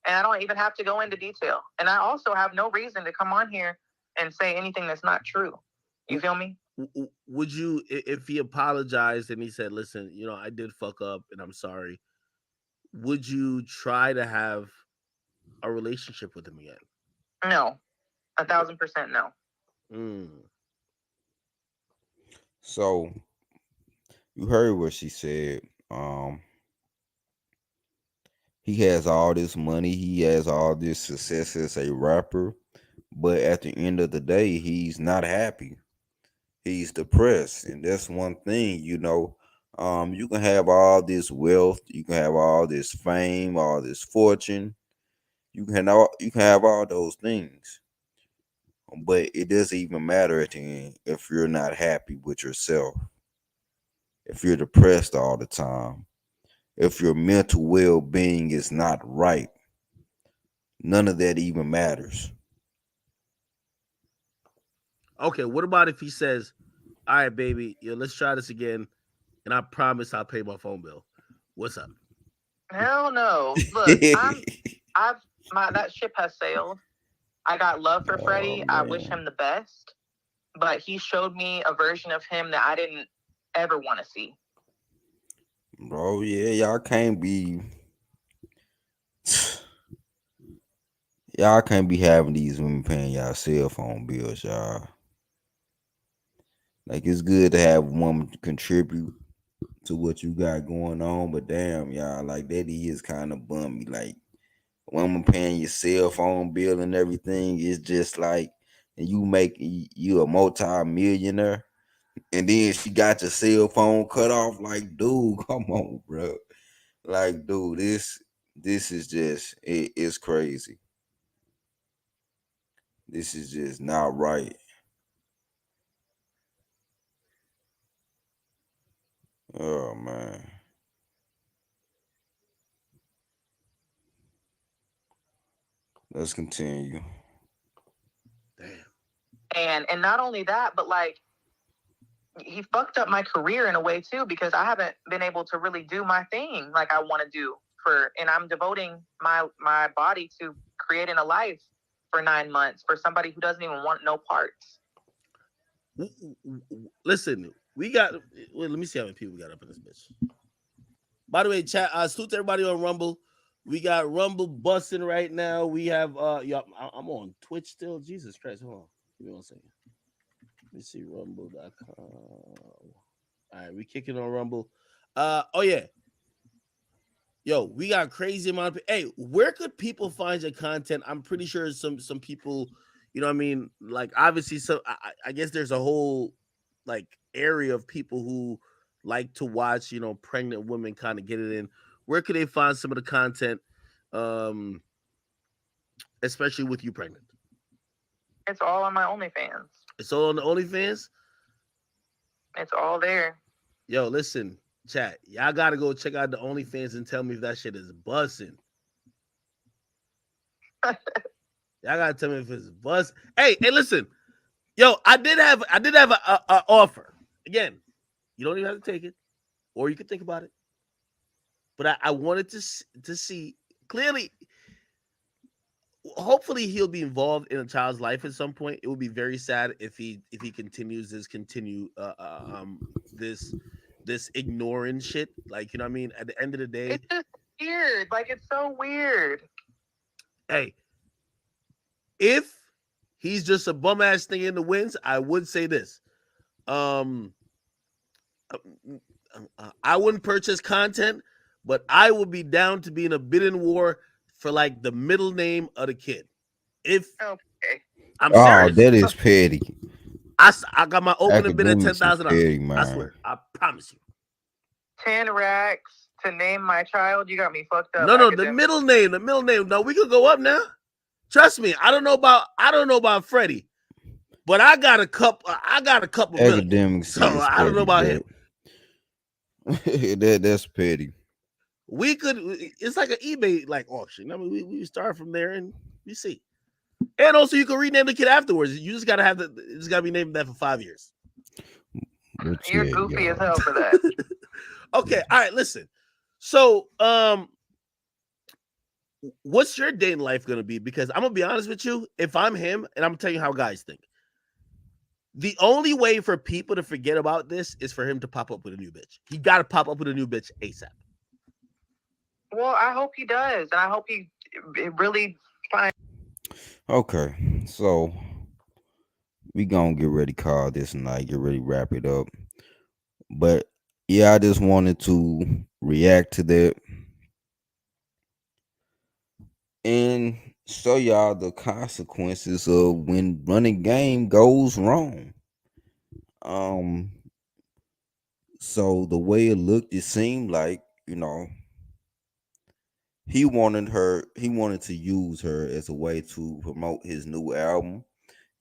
I don't even have to go into detail. And I also have no reason to come on here and say anything that's not true. You feel me? Would you, if he apologized and he said, listen, I did fuck up and I'm sorry, would you try to have a relationship with him again? No. 1,000% no. So you heard what she said. He has all this money, he has all this success as a rapper, but at the end of the day, he's not happy. He's depressed, and that's one thing. You can have all this wealth, you can have all this fame, all this fortune, you can have all those things, but it doesn't even matter at the end if you're not happy with yourself, if you're depressed all the time, if your mental well-being is not right. None of that even matters. Okay, what about if he says, all right, baby, let's try this again, and I promise I'll pay my phone bill. What's up? Hell no. Look, that ship has sailed. I got love for Freddie. I wish him the best. But he showed me a version of him that I didn't ever want to see. Bro, yeah, y'all can't be Y'all can't be having these women paying y'all cell phone bills, y'all. Like it's good to have a woman contribute to what you got going on, but damn, y'all, like that is kind of bummy. Like woman paying your cell phone bill and everything is just like, and you make you a multi-millionaire, and then she got your cell phone cut off. Like, dude, come on, bro. Like, dude, this is just it's crazy. This is just not right. Oh man. Let's continue. Damn. And not only that, but like he fucked up my career in a way too, because I haven't been able to really do my thing like I want to do and I'm devoting my body to creating a life for 9 months for somebody who doesn't even want no parts. Listen, we got. Well, let me see how many people we got up in this bitch. By the way, chat. Salute to everybody on Rumble. We got Rumble busting right now. We have I'm on Twitch still. Jesus Christ, hold on. Give me 1 second. Let me see rumble.com. All right, we kicking on Rumble. Oh yeah. Yo, we got crazy amount of. Hey, where could people find your content? I'm pretty sure some people, you know what I mean? Like obviously so I guess there's a whole like area of people who like to watch, pregnant women kind of get it in. Where could they find some of the content um especially with you pregnant? It's all on my OnlyFans. It's all on the OnlyFans? It's all there. Yo, listen, chat. Y'all gotta go check out the OnlyFans and tell me if that shit is bussing. Y'all gotta tell me if it's bust. Hey, listen. Yo, I did have a offer. Again, you don't even have to take it, or you can think about it. But I wanted to see clearly. Hopefully, he'll be involved in a child's life at some point. It would be very sad if he continues this ignoring shit. Like, you know what I mean? At the end of the day, it's just weird. Like it's so weird. Hey, if he's just a bum ass thing in the wins, I would say this. I wouldn't purchase content, but I would be down to be in a bidding war for like the middle name of the kid. If okay. I'm Oh, serious, that is petty. I got my opening bid at Academics is $10,000. petty, I man. swear, I promise you. 10 racks to name my child. You got me fucked up. No, the middle name. No, we could go up now. Trust me, I don't know about Freddie, but I got a couple million. Academics So is I don't know petty, about bro. him. That's petty. We could. It's like an eBay like auction. I mean, we start from there and we see. And also, you can rename the kid afterwards. You just gotta have it's gotta be named that for 5 years. But You're yeah, goofy as y'all. hell for that. Okay, all right. Listen. So, what's your dating life gonna be? Because I'm gonna be honest with you. If I'm him, and I'm gonna tell you how guys think. The only way for people to forget about this is for him to pop up with a new bitch. He got to pop up with a new bitch ASAP. Well, I hope he does, and I hope he really finds. Okay, so we gonna get ready to call this night, get ready to wrap it up. But yeah, I just wanted to react to that and show y'all the consequences of when running game goes wrong. Um, so the way it looked, it seemed like, he wanted to use her as a way to promote his new album,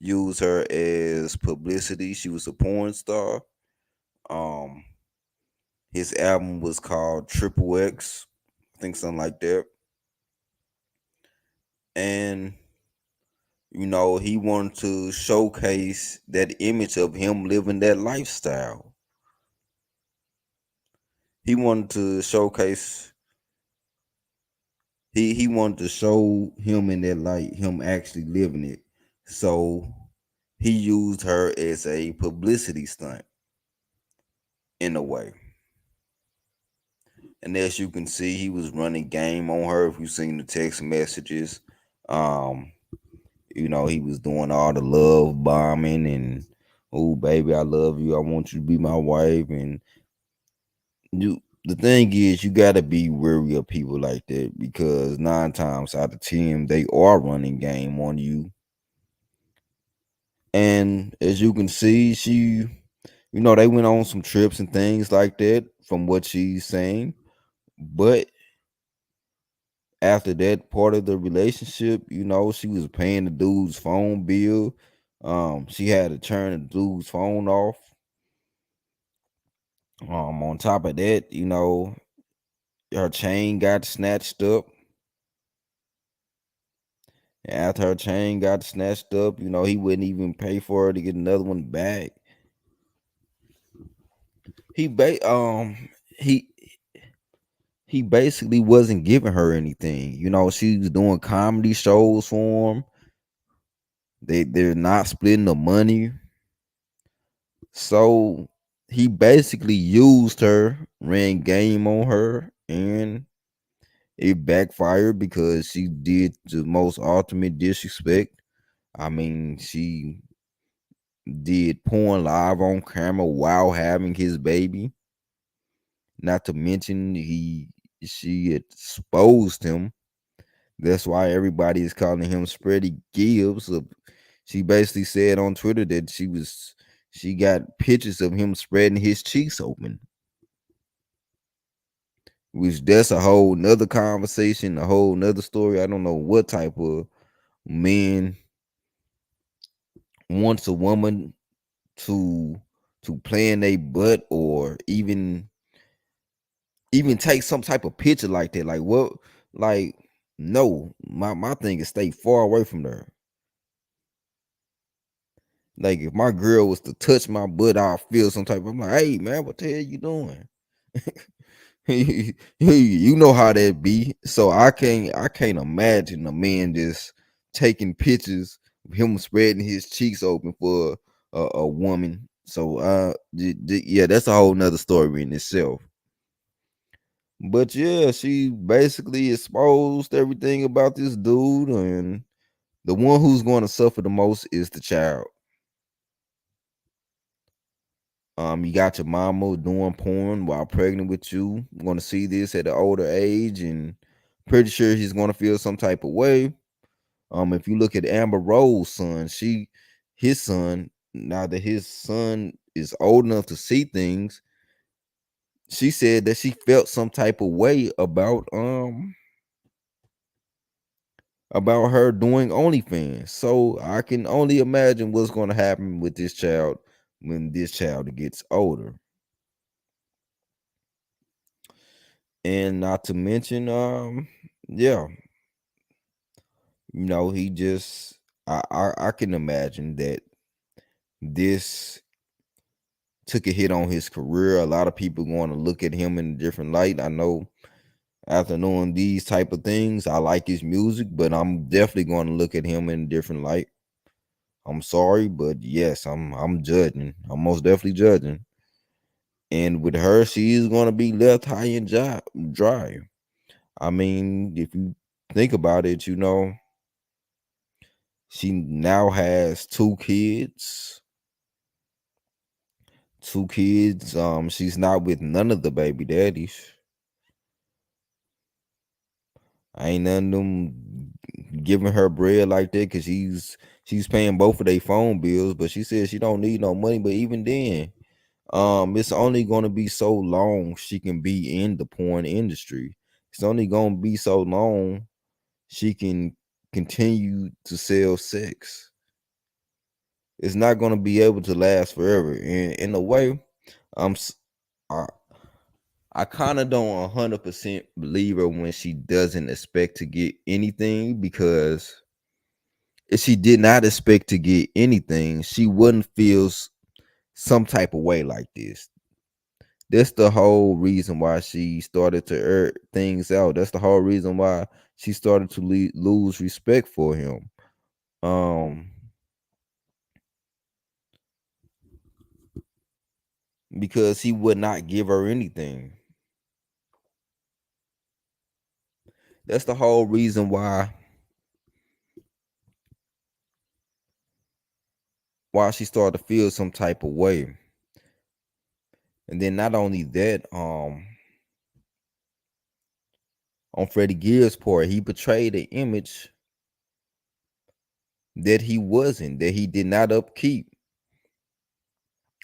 use her as publicity. She was a porn star. Um, his album was called Triple X, I think something like that. And he wanted to showcase that image of him living that lifestyle. He wanted to showcase he wanted to show him in that light, him actually living it. So he used her as a publicity stunt in a way. And as you can see, he was running game on her. If you've seen the text messages, Um, he was doing all the love bombing and, oh baby, I love you. I want you to be my wife. And the thing is, you gotta be wary of people like that because 9 times out of 10 they are running game on you. And as you can see, they went on some trips and things like that from what she's saying. But after that part of the relationship, she was paying the dude's phone bill. She had to turn the dude's phone off. On top of that, her chain got snatched up. After her chain got snatched up, he wouldn't even pay for her to get another one back. He ba- he he basically wasn't giving her anything. She was doing comedy shows for him. They're not splitting the money. So he basically used her, ran game on her, and it backfired because she did the most ultimate disrespect. I mean, she did porn live on camera while having his baby. Not to mention she exposed him. That's why everybody is calling him Freddie Gibbs. She basically said on Twitter that she got pictures of him spreading his cheeks open, which that's a whole nother conversation, a whole nother story. I don't know what type of man wants a woman to play in their butt or even take some type of picture like that. Like what? Like no, my thing is stay far away from there. Like if my girl was to touch my butt, I'll feel some type. I'm like, hey man, what the hell you doing? You know how that be. So I can't imagine a man just taking pictures of him spreading his cheeks open for a woman. So yeah, that's a whole nother story in itself. But yeah, she basically exposed everything about this dude, and the one who's going to suffer the most is the child. You got your mama doing porn while pregnant with you. Going to see this at an older age, and pretty sure he's going to feel some type of way. If you look at Amber Rose's son, his son, now that his son is old enough to see things, she said that she felt some type of way about her doing OnlyFans. So I can only imagine what's going to happen with this child when this child gets older. And not to mention, yeah, he just I can imagine that this took a hit on his career. A lot of people going to look at him in a different light. I know after knowing these type of things, I like his music, but I'm definitely going to look at him in a different light. I'm sorry, but yes, I'm judging. I'm most definitely judging. And with her, she is going to be left high and dry. I mean, if you think about it, she now has two kids. Two kids. She's not with none of the baby daddies. Ain't none of them giving her bread like that because she's paying both of their phone bills. But she says she don't need no money. But even then, it's only gonna be so long she can be in the porn industry. It's only gonna be so long she can continue to sell sex. It's not gonna be able to last forever. And in a way, I'm s- I, I kind of don't 100% believe her when she doesn't expect to get anything because if she did not expect to get anything, she wouldn't feel some type of way like this. That's the whole reason why she started to air things out. That's the whole reason why she started to lose respect for him. Um, because he would not give her anything. That's the whole reason why why she started to feel some type of way. And then not only that, on Freddie Gibbs' part, he portrayed an image that he wasn't, that he did not upkeep.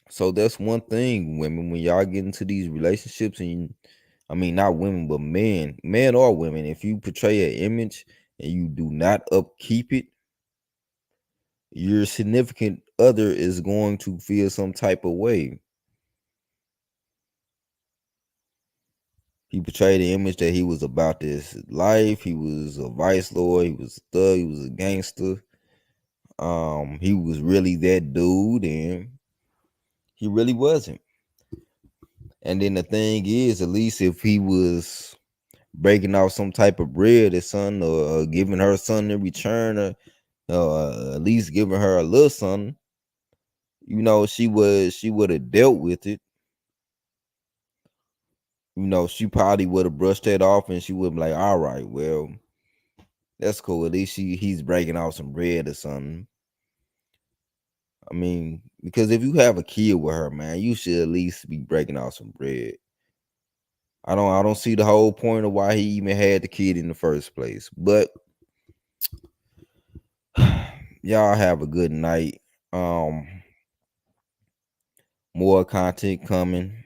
So that's one thing, women, when y'all get into these relationships, and I mean not women, but men or women, if you portray an image and you do not upkeep it, your significant other is going to feel some type of way. He portrayed the image that he was about this life. He was a vice lord. He was a thug. He was a gangster. He was really that dude, and he really wasn't. And then the thing is, at least if he was breaking off some type of bread or something, or giving her something in return, or at least giving her a little something, she would have dealt with it. She probably would have brushed that off, and she would be like, all right, well, that's cool. At least he's breaking off some bread or something. I mean, because if you have a kid with her, man, you should at least be breaking off some bread. I don't see the whole point of why he even had the kid in the first place. But y'all have a good night. More content coming.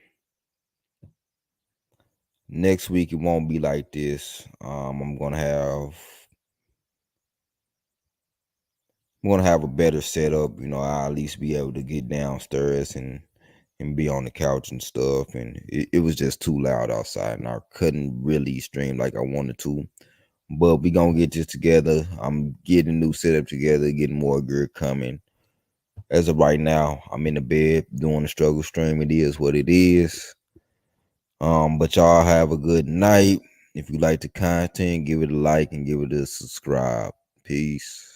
Next week it won't be like this. I'm gonna have a better setup. I'll at least be able to get downstairs and be on the couch and stuff. And it was just too loud outside, and I couldn't really stream like I wanted to. But we gonna get this together. I'm getting a new setup together, getting more gear coming. As of right now, I'm in the bed doing the struggle stream. It is what it is. But y'all have a good night. If you like the content, give it a like and give it a subscribe. Peace.